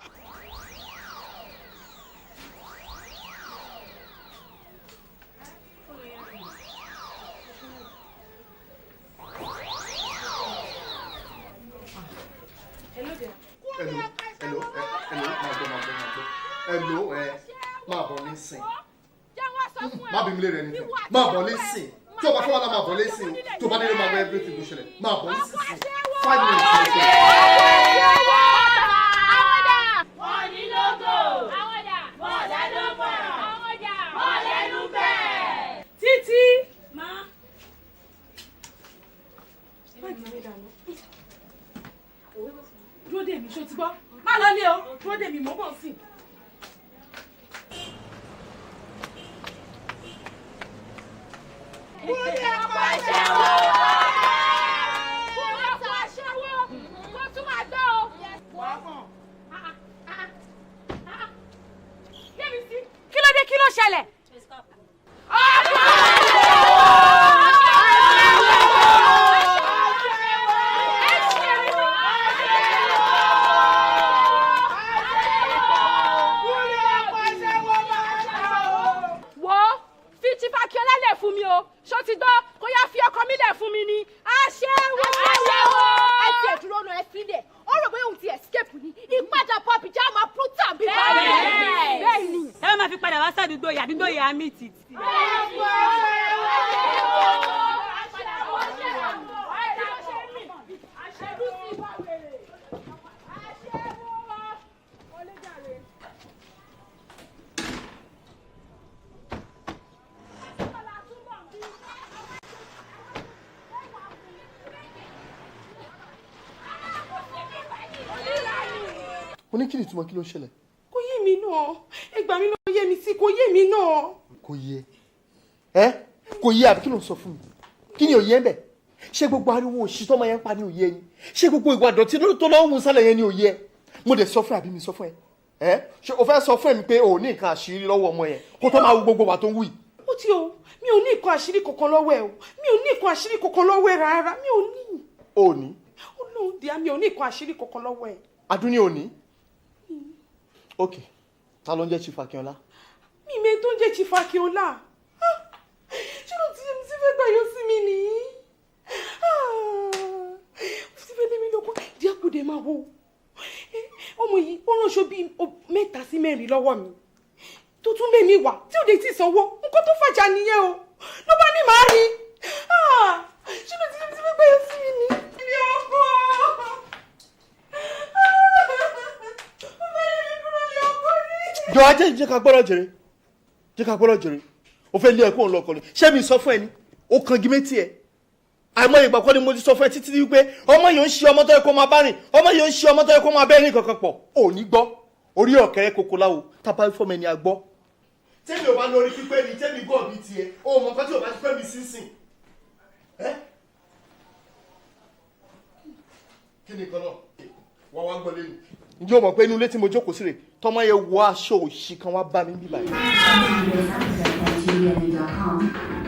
Speaker 12: Hello, máa bọ̀ nísìn. Má bí mi lè rẹ̀ nìkan. Máa bọ̀ nísìn. Tí o bá fẹ́ wá náà máa bọ̀ nísìn. Tí o bá délé máa gbọ́ everything tó ṣẹlẹ̀. Máa bọ̀ nísìn. 5 minutes.
Speaker 2: Wọ́n ní lógo. Wọ́n lẹ́nu bẹ̀. Wọ́n lẹ́nu bẹ̀.
Speaker 4: Títí. Dúró dè mí, ṣó ti gbọ́? Má lọ lé o, dúró dè mí, mò ń bọ̀ sí.
Speaker 2: Kúnlé ọkọ̀ aṣẹ́wó. Kúnlé ọkọ̀ aṣẹ́wó. Kó tún máa gbọ́ o. Wàá mọ̀. Yẹ́misí, kí ló dé, kí ló ṣẹlẹ̀? Fún mi o ṣó ti gbọ́ kó yá fi ọkọ mi lẹ̀ fún mi ni aṣẹ́wó.
Speaker 17: ẹ ti ẹ̀dúró náà ẹ fi lẹ̀ ó rò pé òun ti escape ni ìpadà pọ̀ bìjà máa pútà bí
Speaker 15: bẹ́ẹ̀ ni ẹ máa fi padà wá sádùúgbò yà àdúgbò yà á mì tìtì.
Speaker 12: Mo ní kí ni ìtumọ̀ kí ló ń ṣẹlẹ̀?
Speaker 4: Kò yé mi náà. Ẹ gbà mí náà yé mi sí kò yé mi náà.
Speaker 12: Kò yé. Kò yé àbí kí ló ń sọ fún mi? Kí ni òye ń bẹ̀? Ṣé gbogbo ariwo òṣì tọ́mọ yẹn ń pa ní òye yín? Ṣé gbogbo ìwà àdọ̀tí tó lọ́wọ́ ń sálẹ̀ yẹn ní òye ẹ? Mo dẹ̀ sọ fún àbí mi sọ fún ẹ? Ṣé o fẹ́ sọ fún mi pé o ní nǹkan àṣírí lọ́wọ́ ọmọ yẹn kó tó máa wú gbogbo wa tó ń wù yìí?
Speaker 4: Ó ti o, mi ò ní nǹkan àṣírí kankan lọ́wọ́ ẹ o. Mi ò ní nǹkan àṣírí kankan lọ́wọ́ ẹ rárá. Mi ò ní.
Speaker 12: O ní?
Speaker 4: Ó lóun di àmì ò ní nǹkan àṣírí kankan lọ́wọ́ ẹ.
Speaker 12: Adún ní òní? Ok, ta ló ń jẹ́ Chief Akínọlá?
Speaker 4: Mi ìmẹ̀ tó ń jẹ́ Chief Akínọlá. Ṣé ló ti fẹ́ gbà yọ sí mi nìyí? Ó ti fẹ́ lé mi lóko, díàkúdé máa wo. Ọmọ yìí ó ránṣọ bíi 3 sí 4 lọ́wọ́ mi. Tó tún lé mi wá tí ò dé tí sanwó. Nǹkan tó fàjà nìyẹn o. Ló bá ní màá rí. Ṣé ló ti fẹ́ gbà yọ sí mi nìyí? Ilé ọkọ.
Speaker 12: jọ ajé jẹ́ ká gbọ́dọ̀ jèrè jẹ́ ká gbọ́dọ̀ jèrè o fẹ́ lé ẹ̀kọ́ òun lọ́kọ ni ṣé mi sọ fún ẹ ni ó kan gí méjì ẹ àìmọ̀ ìgbà kan ni mo ti sọ fún ẹ títí wípé ọmọ yìí ń ṣe ọmọ tó yẹ kó máa bá rìn ọmọ yìí ń ṣe ọmọ tó yẹ kó máa bẹ́ẹ̀ ní kankan pọ̀ ò ní gbọ́ orí ọ̀kẹ́rẹ́ koko láwo tábà fọ́mọ ẹni àgbọ́. tẹ́mi ò bá lórí pípé ni tẹ́mi gbọ́ mi tiẹ̀ o mọ̀ nǹkan tí ò bá ti pẹ́ mi sínsìn. kí ni kan náà wọ́n wá ń gbọ́ lẹ́nu. ǹjẹ́ o mọ̀ pé inú ilé tí mo jókòó sí rè tọ́mọ yẹn wọ aṣọ òṣì kan wá bá mi bí báyìí.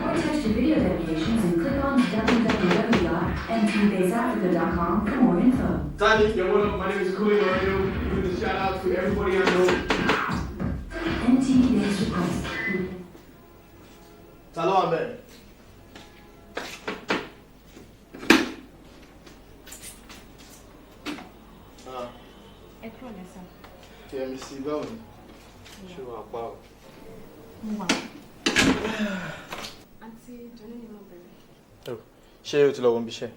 Speaker 18: Attach the video applications and click on www.mtbaseafrica.com for more info.
Speaker 19: Tani, yo, what up? My name is Cooley Radio. Giving a shout out to everybody I know.
Speaker 18: MT Base Request.
Speaker 12: Hello, Ahmed.
Speaker 7: Ẹ kúrò lẹ́sà.
Speaker 12: TMC báwo ni? Ṣé wàá pa ọ́?
Speaker 7: Mo wà. Àǹtí Jọ́ní ni mo bẹ̀rẹ̀.
Speaker 12: Ṣé o ti lọ wo ibi iṣẹ́?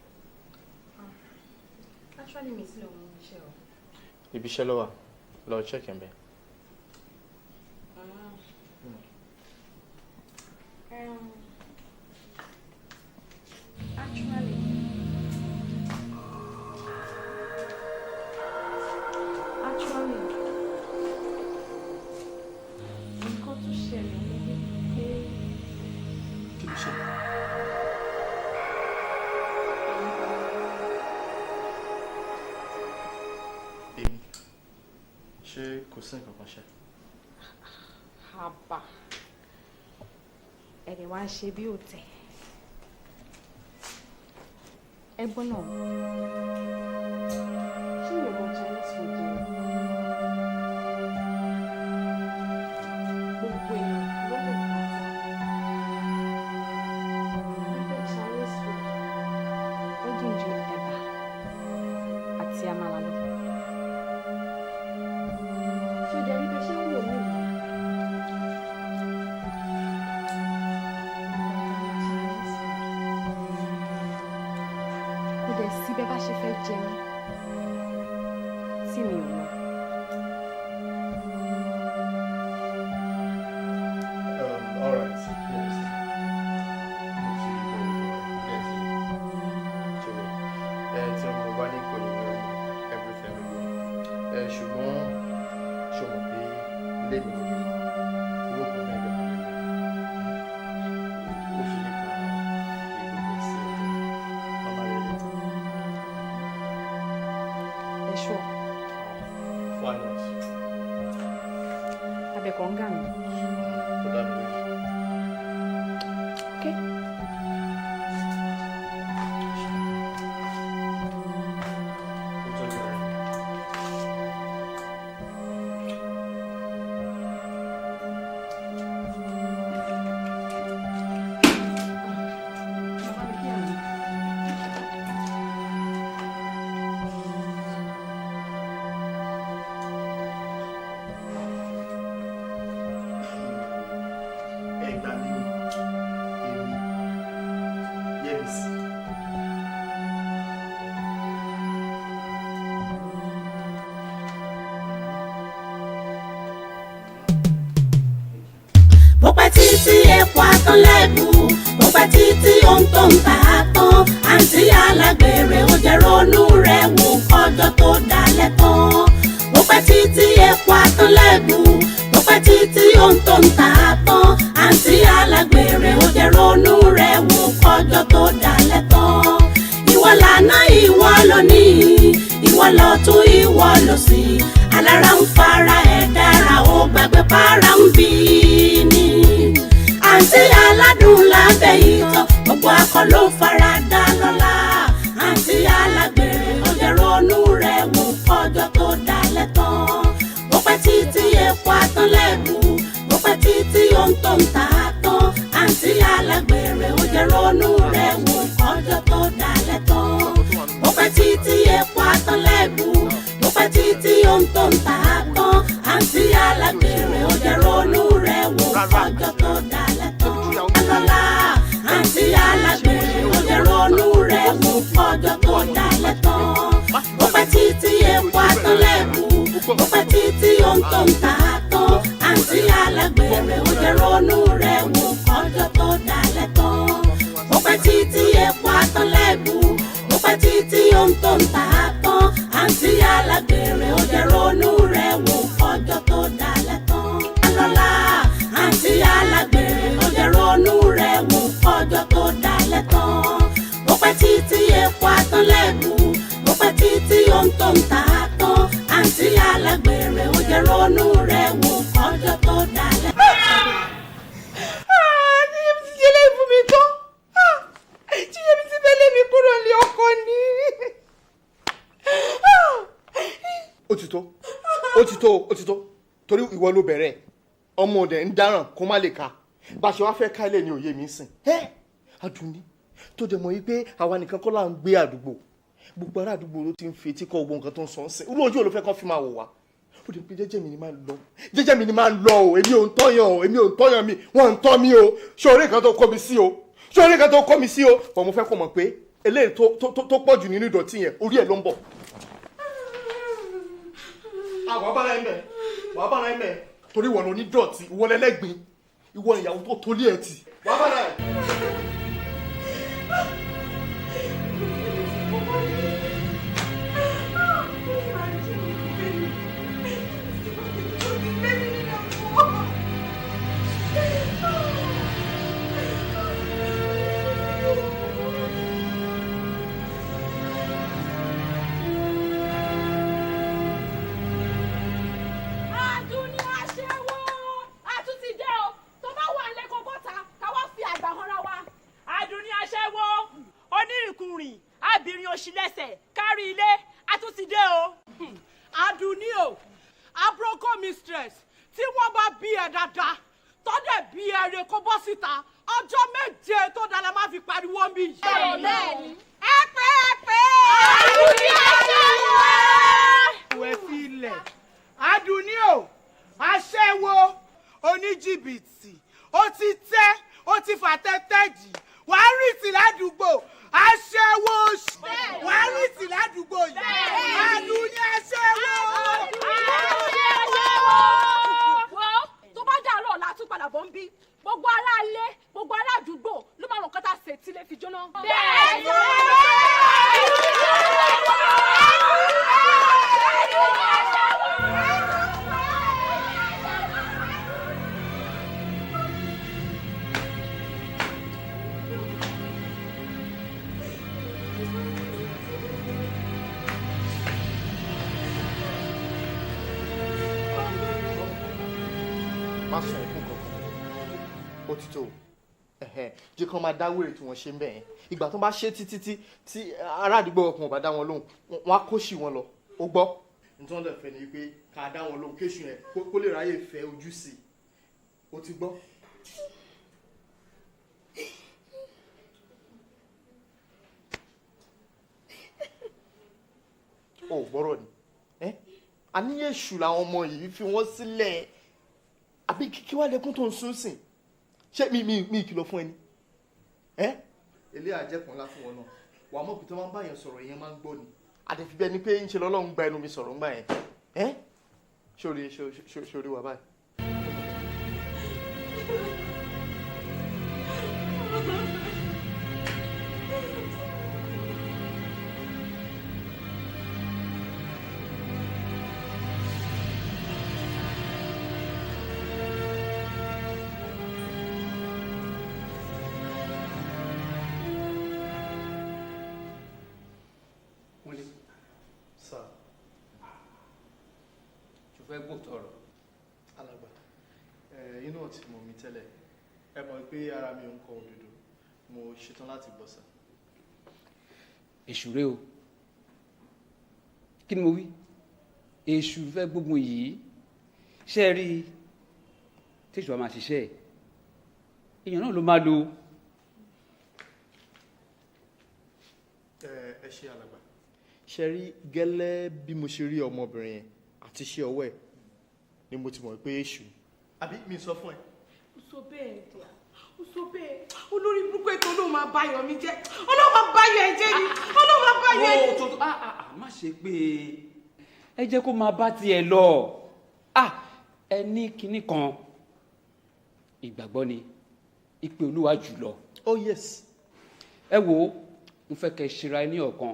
Speaker 7: Actually, mi ti lọ wo ibi iṣẹ́ o.
Speaker 12: Ibi iṣẹ́ ló wà. Lọ check ẹ̀ bẹ́ẹ̀.
Speaker 7: Actually, nǹkan tó ṣẹlẹ̀ ni wípé.
Speaker 12: Kí ló ṣẹlẹ̀? Èmi ṣé kò sí nǹkan kan ṣe?
Speaker 7: Àbá ẹ̀rẹ̀ wá ń ṣe bí òtẹ̀. Ẹgbọ́n náà ṣé ìwọ lọ Chinese food yẹn? Gbogbo èèyàn lọ́dọ̀ pátá wípé Chinese food ó dùn ju ẹ̀bà àti àmàlà lọ. Ṣé o jẹ́ wípé ṣé ń wò mí yìí? Kò dẹ̀ sí bẹ́ẹ̀ bá ṣe fẹ́ jẹ mí tí mi ò lọ.
Speaker 12: All right. Yes. Tí mo bá ní kò ní everything ṣùgbọ́n ṣọmọ pé ilé mi ní owó kan mẹ́jọ ó ṣe lè ka ìgbòho sí ẹ̀jẹ̀ mama rẹ̀ lẹ́tọ̀.
Speaker 7: Ẹ ṣọ́.
Speaker 12: Why not?
Speaker 7: Abẹ́kọ̀ ń gà mí.
Speaker 12: Kò dá mi lójú.
Speaker 7: Okay.
Speaker 6: bó pẹ́ títí epo atán lẹ́bù bó pẹ́ títí ohun tó ń tà á tán àǹtí alágbèrè ó jẹ́ ronú rẹ̀ wò kọjọ́ tó dalẹ̀ tán bó pẹ́ títí epo atán lẹ́bù bó pẹ́ títí ohun tó ń tà á tán àǹtí alágbèrè ó jẹ́ ronú rẹ̀ wò kọjọ́ tó dalẹ̀ tán ìwọ lànà ìwọ lónìí ìwọ lọ́tún ìwọ lòsì alára ń fara ẹ̀ dára ó gbàgbé para ń bí ni àǹtí aládùn lábẹ́ ìtọ́ gbogbo akọ ló fara dá lọ́la àǹtí alágbèrè ó jẹ́ ronú rẹ̀ wò kọjọ́ tó dalẹ̀ tán bó pẹ́ títí epo atán lẹ́bù bó pẹ́ títí ohun tó ń tà á tán àǹtí alágbèrè ó jẹ́ ronú rẹ̀ wò kọjọ́ tó dalẹ̀ tán bó pẹ́ títí epo atán lẹ́bù bó pẹ́ títí ohun tó ń tà á tán àǹtí alágbèrè ó jẹ́ ronú rẹ̀ wò kọjọ́ tó dalẹ̀ tán lọ́la àǹtí alágbèrè ó jẹ́ ronú rẹ̀ wò kọjọ́ tó dalẹ̀ tán bó pẹ́ títí epo atán lẹ́bù bó pẹ́ títí ohun tó ń tà á tán alágbèrè ó jẹ́ ronú rẹ̀ wò kọjọ́ tó dalẹ̀ tán. Mo pẹ́ títí epo atán lẹ́bù, mo pẹ́ títí ohun tó ń tà á tán. Àǹtí alágbèrè ó jẹ́ ronú rẹ̀ wò kọjọ́ tó dalẹ̀ tán. Lọ́la àǹtí alágbèrè ó jẹ́ ronú rẹ̀ wò kọjọ́ tó dalẹ̀ tán. Mo pẹ́ títí epo atán lẹ́bù, mo pẹ́ títí ohun tó ń tà á tán. Àǹtí alágbèrè ó jẹ́ ronú rẹ̀ wò kọjọ́ tó dalẹ̀ tán.
Speaker 12: Ó ti tó torí ìwọ ló bẹ̀rẹ̀ ọmọ ọ̀dẹ̀ ń dáràn kó má lè ka bá a ṣe wá fẹ́ ká ilé ní òye mi sìn Adùnní tó dẹ̀ mọ̀ yí pé àwa nìkan kọ́ là ń gbé àdúgbò gbogbo ará àdúgbò ló ti ń fetí kọ́ gbogbo nǹkan tó ń sọ ń sìn irú ojú ò ló fẹ́ kọ́ fi máa wò wá ó dẹ̀ pé jẹ́jẹ́ mi ni máa ń lọ o èmi ò ń tọ́yàn mi wọ́n ń tọ́ mi o ṣé orí nǹkan tó kọ́ mi sí o bọ̀ mo fẹ́ kó mọ̀ pé eléyìí tó pọ̀ jù nínú ìdọ̀tí yẹn orí ẹ̀ ló ń bọ̀. wàá bára ẹ̀ mẹ́ torí ìwọ ló ní dọ̀tí ìwọ lẹ́lẹ́gbin ìwọ ìyàwó tó tolí ẹ̀ tì wàá bára ẹ̀.
Speaker 15: Abirin òṣìlẹ̀sẹ̀ kárí ilé àtúntìdé o.
Speaker 16: Adùnní o abroko mistress tí wọ́n bá bí ẹ dáadáa tọ́dẹ̀ bí ẹrẹ kó bọ́ síta ọjọ́ méje tó dára máa fi pariwo ń bí.
Speaker 15: bẹ́ẹ̀ni.
Speaker 16: ẹ pé
Speaker 15: Adùnní aṣẹ́wó.
Speaker 16: ìwé sílẹ̀ Adùnní o aṣẹ́wó oníjìbìtì ó ti tẹ́ ó ti fàtẹ́tẹ́ jì wàá rí sí ládùúgbò aṣẹ́wó wàá rí sí ládùúgbò yìí Adùnní aṣẹ́wó.
Speaker 15: wọ́n tó bá dàrú ọ̀la tún padà bọ̀ ń bí gbogbo ará ilé gbogbo ará àdúgbò ló máa mọ̀ kọ́tà ṣètì lè fi jóná.
Speaker 12: má sọ ẹkún kankan ó ti tó jẹ́ kán máa dáwèrè tí wọ́n ṣe ń bẹ̀ yẹn ìgbà tó bá ṣe títí tí ará àdúgbò ọkùnrin bá dá wọn lóhùn wọn á kó sí wọn lọ ó gbọ́ nítorí wọn lè fẹ́ ni pé ká dá wọn lóhùn kéṣù yẹn kó lè ráyè fẹ́ ojú sí i ó ti gbọ́. ó gbọ́rọ̀ ni àníyàn èṣù làwọn ọmọ yìí fi wọ́n sílẹ̀ àbí kí wàá lẹkùn tó ń sún sìn ṣé mi ìkìlọ̀ fún ẹni ilé àjẹpọ̀nlá fún wọn náà wàá mọ̀ pé tó máa ń báyẹn sọ̀rọ̀ yẹn máa ń gbọ́ ni àdẹ̀fi bẹ́ẹ̀ ni pé ń ṣe lọ́lọ́run gba ẹnu mi sọ̀rọ̀ ńgbà yẹn ṣòrí wà báyìí.
Speaker 20: fẹ́ gbòòtọ̀ ọ̀rọ̀.
Speaker 12: alàgbà inú ọtí mọ̀ mi tẹ́lẹ̀ ẹ mọ̀ pé ara mi ń kọ òdodo mo ṣetán láti bọ̀ sá.
Speaker 20: èṣù rèé o kí ni mo wí èṣù fẹ́ gbógun yìí ṣe é rí tíṣù wa máa ṣiṣẹ́ ẹ̀ èèyàn náà ló máa lo.
Speaker 12: ẹ ṣe alàgbà ṣe rí gẹ́lẹ́ bí mo ṣe rí ọmọbìnrin yẹn àti ṣe ọwọ́ ẹ̀ ni mo ti mọ̀ pé èṣù àbí mi sọ fún ẹ.
Speaker 16: ó sọ bẹ́ẹ̀ díà ó sọ bẹ́ẹ̀ olórí burúkú ètò olóhùn máa báyọ̀ mi jẹ́ olóhùn máa báyọ̀ ẹ jẹ́ ni olóhùn máa báyọ̀ ẹ jẹ́.
Speaker 20: má ṣe pé ẹ jẹ́ kó máa bá tiẹ̀ lọ ẹ ní kinní kan ìgbàgbọ́ ni ìpè Olúwa jùlọ.
Speaker 12: Oh yes.
Speaker 20: ẹ wo mo fẹ́ kẹ́ ṣera ẹ ní ọ̀kan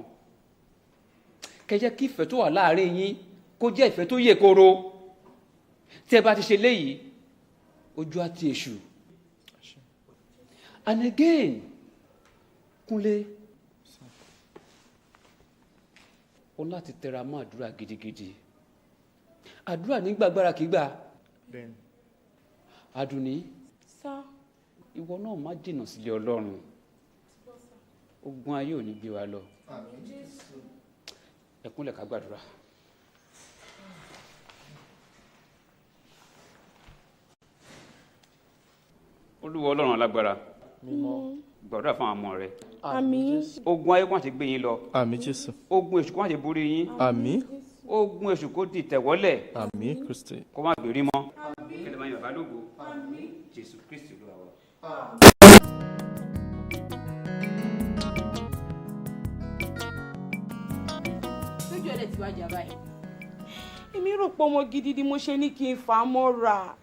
Speaker 20: kẹ́ jẹ́ kí ìfẹ́ tó wà láàrin yín kó jẹ́ ìfẹ́ tó yè koro. tí ẹ bá ti ṣe léyìí ojú á ti èṣù. and again Kúnlé o láti tẹra mọ́ àdúrà gidigidi. àdúrà nígbàgbára kì í gbà. Àdùnní ìwọ náà má jìnnà sílé Ọlọ́run. ogun ayé ò ní gbé wa lọ. ẹ kúnlẹ̀ ká gbàdúrà. Olúwa Ọlọ́run alágbára gbàdúrà fún àwọn ọmọ rẹ.
Speaker 4: Àmín.
Speaker 20: ogun ayé kò má ṣe gbé yín lọ.
Speaker 12: Àmín Jésù.
Speaker 20: ogun èṣù kò má ṣe borí yín.
Speaker 12: Àmín.
Speaker 20: ogun èṣù kò di tẹ̀wọ́lẹ̀.
Speaker 12: Àmín Kristi.
Speaker 20: kó má gbèrí mọ́. kẹlẹ́ máa yọ̀ bá lógo. Jésù Kristi Olúwa wa.
Speaker 8: lójú ẹ̀rẹ̀ tí wàá jà báyìí.
Speaker 4: èmi rò pé ọmọ gidi ni mo ṣe ní kí n fà á mọ́ra.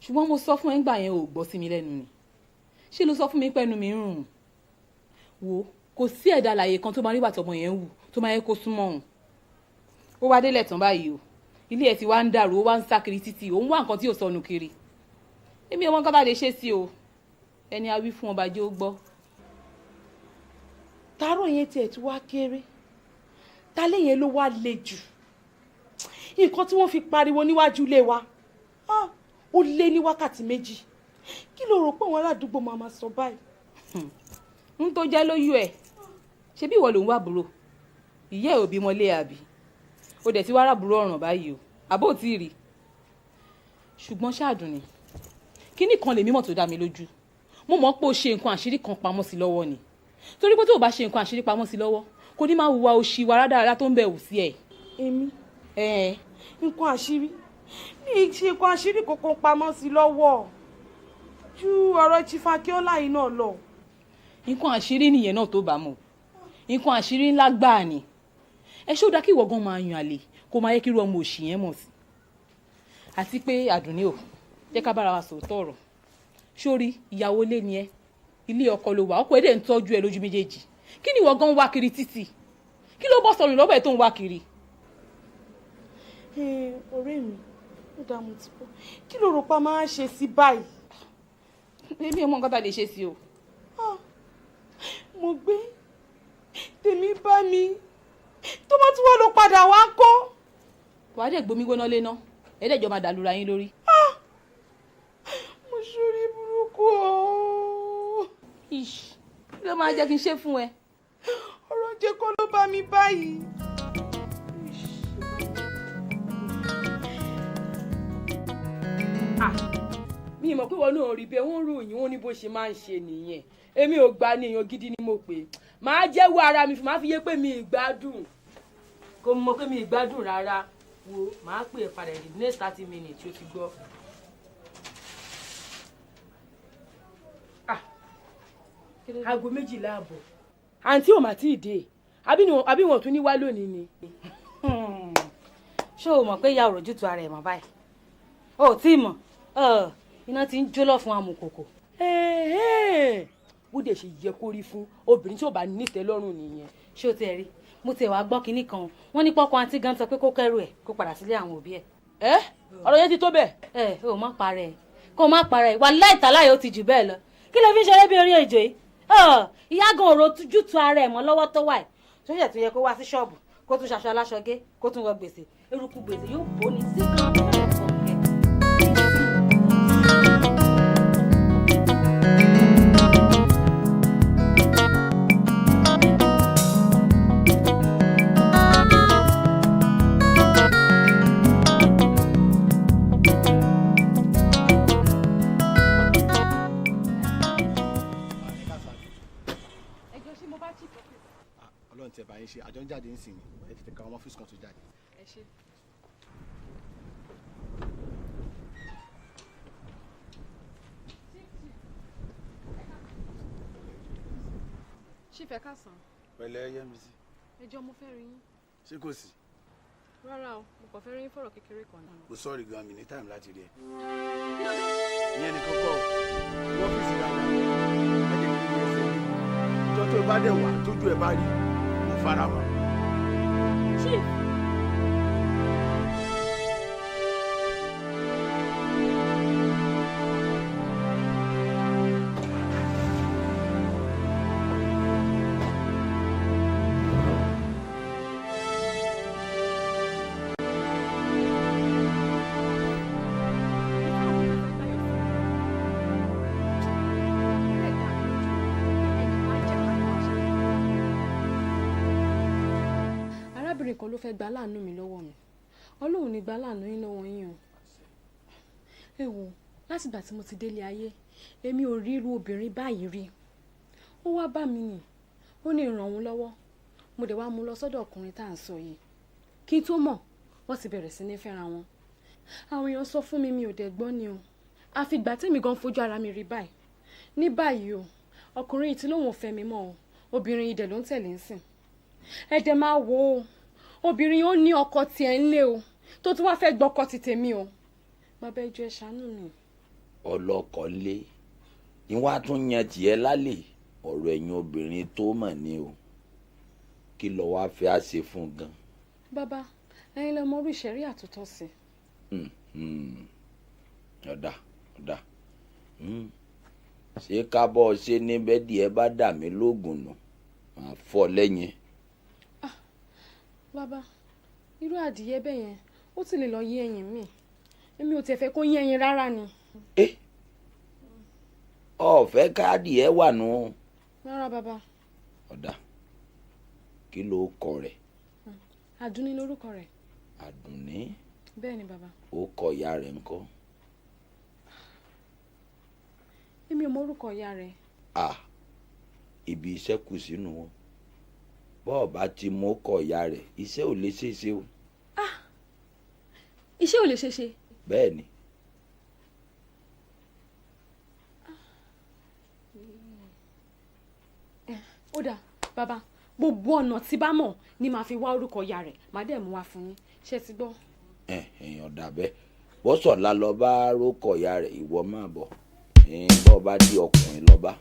Speaker 8: ṣùgbọ́n mo sọ fún ẹ ńgbà yẹn ò gbọ́ sí mi lẹ́nu ni ṣé ló sọ fún mi pẹ́nu mi ń rùn wò kò sí ẹ̀dá àlàyé kan tó máa rí bàtọ̀ ọmọ yẹn wù tó máa yẹ kó súnmọ́ òun ó wá délẹ̀ tán báyìí o ilé ẹ̀ ti wá ń dàrú ó wá ń sá kiri títì òun wá nǹkan tí ò sọnù kiri èmi ọmọ nǹkan bá lè ṣe sí o ẹni a wí fún ọba jẹ́ ó gbọ́.
Speaker 4: tààrọ̀ yẹn tiẹ̀ tí wá kéré tálẹ̀ yẹn ló wá le jù nǹkan tí wọ́n fi pariwo níwájú ilé wa ó lé ní wákàtí méjì kí ló rò pé àwọn aládùúgbò máa sọ báyìí.
Speaker 8: ń tó jẹ́ lóyún ẹ̀ ṣe bí ìwọ ló ń wá àbúrò ìyá ẹ̀ ò bímọ lé àbí ó dẹ̀ ti wá rábùrò ọ̀ràn báyìí o àbó ò tí ì rí ṣùgbọ́n ṣáàdùn ni kíní kan lè mímọ̀ tó dá mi lójú mo mọ̀ pé o ṣe nǹkan àṣírí kan pamọ́ sí lọ́wọ́ ni torí pé tó o bá ṣe nǹkan àṣírí pamọ́ sí lọ́wọ́ kò ní máa hùwà òṣì wa rádaràdá tó ń bẹ̀ wù sí ẹ̀.
Speaker 4: èmi nǹkan àṣírí mi ì ṣe nǹkan àṣírí kankan pamọ́ sí lọ́wọ́ ju ọ̀rọ̀ chifakiola yìí náà lọ.
Speaker 8: nǹkan àṣírí nìyẹn náà tó bá mọ̀ nǹkan àṣírí ńlá gbáà ni ẹ ṣó dá kí ìwọ gan máa yan àlè kó máa yẹ kí irú ọmọ òṣì yẹn mọ̀ sí àti pé Àdùnní ò jẹ́ ká bára wa sòótọ́ ọ̀rọ̀ sórí ìyàwó lé ni ẹ ilé ọkọ ló wà ọkọ ẹ̀ dẹ̀ ń tọ́jú ẹ lójú méjèèjì kí ni ìwọ gan wá kiri títì kí ló bọ́ sọnù lọ́wọ́ ẹ̀ tó ń wá kiri.
Speaker 4: ọ̀rẹ́ mi ó dá mo ti bọ́ kí ló rò pa máa ṣe sí báyìí.
Speaker 8: èmi ò mọ nǹkan tá a lè ṣe sí o.
Speaker 4: mo gbé tèmi bá mi tó bá tún wọ́n lọ padà wá kọ́.
Speaker 8: wàá dẹ̀ gbomi gbóná léná ẹ̀ẹ́dẹ̀jọ́ máa dàlúra yín lórí.
Speaker 4: mo ṣorí burúkú o.
Speaker 8: kí ló máa jẹ́ kí n ṣe fún ẹ.
Speaker 4: ọ̀rọ̀ jẹ́ kó ló bá mi báyìí.
Speaker 13: mi mọ̀ pé wọn náà rí bẹ́ẹ̀ wọ́n ròyìn wọn ní bó ṣe máa ń ṣe nìyẹn èmi ò gbà ní èèyàn gidi ni mo pè máa jẹ́wọ́ ara mi máa fi yé pé mi ìgbádùn kò mọ̀ pé mi ìgbádùn rárá wo máa pè é padà in the next 30 minutes ó ti gbọ́. aago 12 àbọ̀ àǹtí ò mà tí ì dé àbí wọn tún ní wá lónìí ni.
Speaker 14: ṣé o mọ̀ pé ìyá òròjútu ara ẹ̀ mọ̀ báyìí o ò tí ì mọ̀ iná ti ń jó lọ fún amùkòkò.
Speaker 13: bó dẹ̀ ṣe yẹ kó rí fún obìnrin tí ò bá nítẹ́ lọ́rùn nìyẹn.
Speaker 14: ṣé o tiẹ̀ rí mo tiẹ̀ wá gbọ́ kinní kan wọ́n ní pọ́kọ àǹtí gan sọ pé kó kẹ́rù ẹ̀ kó padà sílé àwọn òbí ẹ̀.
Speaker 13: ọ̀rọ̀ yẹn ti tó bẹ́ẹ̀.
Speaker 14: o má parẹ́ ẹ̀ kó má parẹ́ ẹ̀ wà láìtàláyé ó ti jù bẹ́ẹ̀ lọ kí ló fi ń ṣeré bí orí èjò yìí ìyá gan òrò jútu ara ẹ̀ mọ́ lọ́wọ́ tó wà ẹ̀ tó ṣẹ̀ tó yẹ kó wá sí ṣọ́ọ̀bù kó tún ṣaṣọ aláṣọgé kó tún wọ gbèsè eruku gbèsè yóò bó ní sí kan.
Speaker 10: Ọlọ́run tẹ̀ bá yín ṣe àjọ ń jáde ń sìn ẹ tètè ka ọmọ ọ́fíìsì kan tó jáde.
Speaker 2: ẹ ṣe. ṣífẹ́ ká sàn.
Speaker 11: pẹ̀lẹ́ Yẹ́misí.
Speaker 2: ẹjọ́ mo fẹ́ rí yín.
Speaker 11: ṣé kò sí.
Speaker 2: Rárá o, mo kàn fẹ́ rí fọ̀rọ̀ kékeré kan náà.
Speaker 11: Mo sọ̀rọ̀ gan mi ní táìmù láti rí ẹ. Ìyẹn nìkan kọ́ ọ́fíìsì dáadáa má jẹ́ kí n yẹ ẹsẹ̀ mi. Ìjọ tó bá dẹ̀ wá tójú ẹ bá rí mo fara wà.
Speaker 2: Chief. arábìnrin kan ló fẹ́ gba láàánú mi lọ́wọ́ mi ọlọ́run ní gba láàánú yín lọ́wọ́ yín o. ẹ wò látìgbà tí mo ti délé ayé èmi ò rí irú obìnrin báyìí rí. ó wá bá mi nì ó ní ràn òun lọ́wọ́ mo dẹ̀ wá mú lọ sọ́dọ̀ ọkùnrin tá à ń sọ yìí kí n tó mọ̀ wọ́n ti bẹ̀rẹ̀ sí ní fẹ́ra wọn. àwọn èèyàn sọ fún mi mi ò dẹ̀ gbọ́ ni o àfìgbà tèmi gan fojú ara mi rí báyìí ní báyìí o ọkùnrin yìí tí lóun ò fẹ́ mi mọ́ o obìnrin yìí dẹ̀ ló ń tẹ̀lé ń sìn. ẹ dẹ̀ máa wò ó obìnrin ó ní ọkọ tiẹ̀ ń lé o tó tún wá fẹ́ gbọ́kọ ti tèmi o bàbá ẹjọ́ ẹ ṣàánú mi.
Speaker 21: ọlọ́kọ lé ìwà tún yan tiẹ̀ lálẹ́ ọ̀rọ̀ ẹ̀yin obìnrin tó mọ̀ ní o kí ló wá fẹ́ á ṣe fún un gan.
Speaker 2: bàbá ẹ̀yin lè mọ orí ìṣẹ̀rí àtúntò sí.
Speaker 21: ọ̀dà ṣé kábọ̀ ṣe níbẹ̀ díẹ̀ bá dà mí lóògùn nù máa fọ́ lẹ́yìn.
Speaker 2: bàbá irú adìyẹ bẹ́ẹ̀ yẹn ó ti lè lọ yé ẹyin mi èmi ò tiẹ̀ fẹ́ kó yé ẹyin rárá ni.
Speaker 21: ọ̀fẹ́ káàdì ẹ̀ wà nù.
Speaker 2: rárá bàbá.
Speaker 21: ọ̀dà kí ló kọ rẹ̀.
Speaker 2: àdùnní lórúkọ rẹ̀.
Speaker 21: àdùnní.
Speaker 2: bẹ́ẹ̀ ni bàbá.
Speaker 21: ó kọ ìyá rẹ̀ ńkọ́.
Speaker 2: èmi ò mọ orúkọ ìyá rẹ̀.
Speaker 21: ibi iṣẹ́ kù sínú wọn bọ́ọ̀ bá ti mú kọ ìyá rẹ̀ iṣẹ́ ò lè ṣeéṣe o.
Speaker 2: iṣẹ́ ò lè ṣeéṣe.
Speaker 21: bẹ́ẹ̀ ni.
Speaker 2: ó dáa bàbá gbogbo ọ̀nà tí bá mọ̀ ni màá fi wá orúkọ ìyá rẹ̀ màá dẹ̀ mú wá fún yín ṣé ti gbọ́.
Speaker 21: èèyàn dàbẹ́ bọ́sọ̀lá lọ bá rókọ ìyá rẹ̀ ìwọ máa bọ̀ bọ́ọ̀ bá di ọkùnrin lọ bá.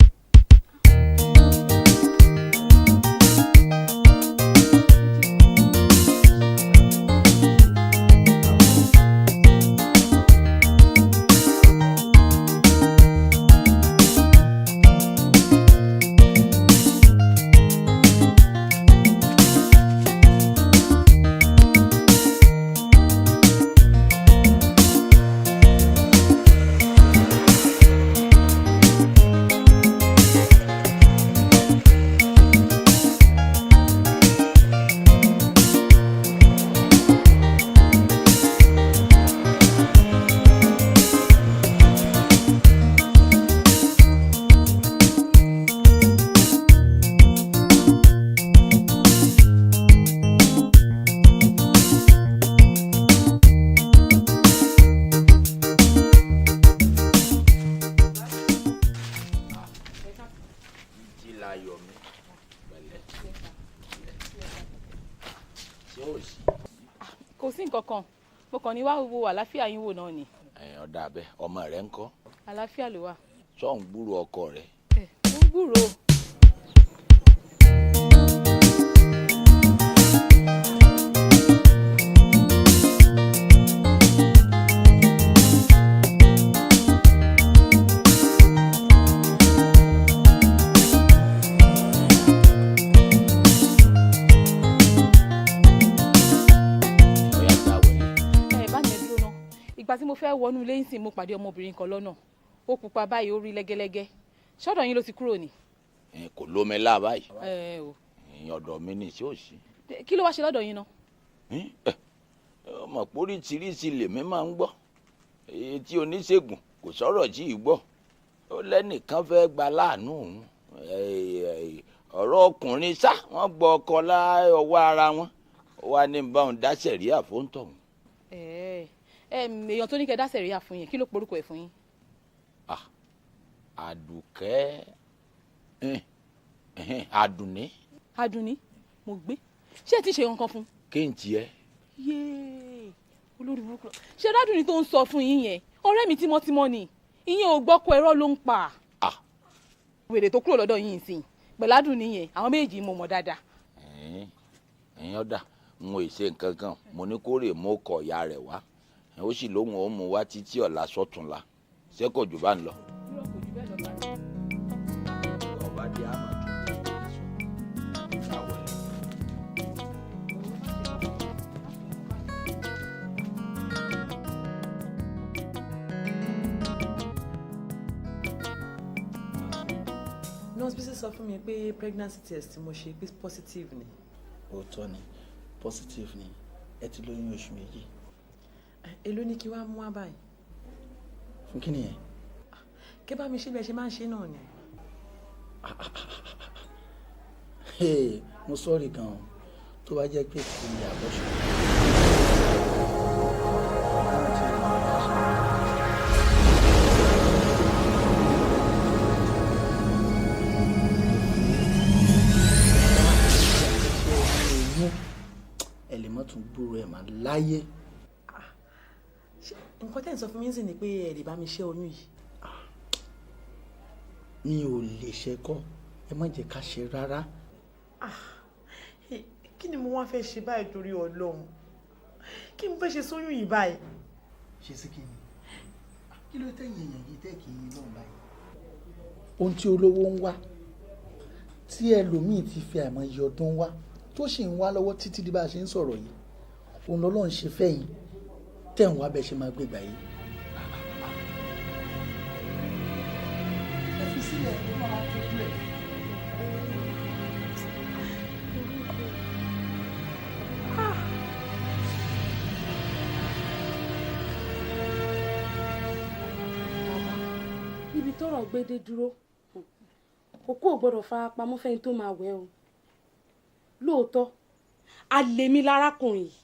Speaker 8: kò sí nǹkan kan mo kàn ní wá wo àlàáfíà yín wò náà ni.
Speaker 21: ọ̀dà abẹ ọmọ rẹ ńkọ́.
Speaker 8: àlàáfíà ló wà.
Speaker 21: sọ ń gbúrò ọkọ rẹ.
Speaker 8: mo ń gbúrò. ìgbà tí mo fẹ́ wọnú ilé ìsìn mo pàdé ọmọbìnrin kan lọ́nà ó pupa báyìí ó rí lẹ́gẹ́lẹ́gẹ́ ṣọ́dọ̀ yín ló ti kúrò ní.
Speaker 21: kò lómi lá báyìí ọ̀dọ̀ mi ní sí òsì.
Speaker 8: kí ló wá ṣe lọ́dọ̀ yín náà.
Speaker 21: ọmọ póríṣiríṣi lèmi máa ń gbọ́ etí oníṣègùn kò sọ̀rọ̀ tí ì gbọ́ ó lẹ́nìkan fẹ́ gba láàánú òun ọ̀rọ̀ ọkùnrin sá wọ́n gbọ́ ọkọ láọwọ́ ara wọn wà ní báwọn dá sẹ̀ríà fóńtọ̀.
Speaker 8: èèyàn tó ní kẹ́ dá sẹ̀ríà fún yín kí ló porúkọ ẹ̀ fún yín.
Speaker 21: àdùkẹ́ àdùnní.
Speaker 8: àdùnní mo gbé ṣé ẹ ti ṣe nǹkan fún.
Speaker 21: kí n tiẹ̀.
Speaker 8: yéé olórí burúkú ṣé dádùn ni tó ń sọ fún yín yẹn ọ̀rẹ́ mi tímọ́tímọ́ ni ìyẹn ò gbọ́kọ ẹ̀rọ ló ń pa wèrè tó kúrò lọ́dọ̀ yìí sìn pẹ̀ládùn nìyẹn àwọn méjì mo mọ̀ dáadáa.
Speaker 21: ẹ̀yin ọ̀dà n ò ṣe nǹkan kan mo ní kó rè mú ọkọ̀ ìyá rẹ̀ wá ó sì lóhùn ó mú wá títí ọ̀la sọ́túnla ṣé kò jù bá ń lọ. ọba dé àmọ́ tó ti sọ ìyàwó ẹ̀.
Speaker 1: nurse Bísí sọ fún mi pé pregnancy test mo ṣe pé positive ni.
Speaker 11: òótọ́ ni positive ni ẹ ti lóyún oṣù méjì.
Speaker 1: èló ní kí wàá mú wá báyìí.
Speaker 11: fún kí nìyẹn.
Speaker 1: kí bá mi ṣe bẹ́ẹ̀ ṣe máa ń ṣe náà ni.
Speaker 11: mo sọ́ọ̀rì gan-an tó bá jẹ́ pé kí ni àbọ̀ṣe. ẹ lè má tún gbúrò ẹ̀ máa láyé.
Speaker 1: nǹkan tẹ́ ń sọ fún mi sì ni pé ẹ lè bá mi ṣẹ́ oyún yìí.
Speaker 11: mi ò lè ṣẹ́kọ́ ẹ má jẹ́ ká ṣe rárá.
Speaker 1: kí ni mo wá fẹ́ ṣe báyìí torí Ọlọ́run kí mo fẹ́ ṣe sóyún yìí báyìí.
Speaker 11: ṣe sí kí ni kí ló tẹ̀yìn èèyàn yìí tẹ́ kì í lọ́n báyìí. ohun tí olówó ń wá tí ẹlòmíì ti fi àìmọye ọdún wá tó sì ń wá lọ́wọ́ títí di bá a ṣe ń sọ̀rọ̀ yìí òun lọ́lọ́run ṣe fẹ́yìn tẹ̀ ń wá bẹ́ẹ̀ ṣe máa gbégbá yìí. ẹ fi sílẹ̀ ó máa tójú ẹ̀.
Speaker 4: níbi tọ́rọ̀ gbédé dúró òkú ò gbọ́dọ̀ fara pamọ́ fẹ́ni tó máa wẹ̀ o lóòótọ́ alẹ́ mi lárákùnrin yìí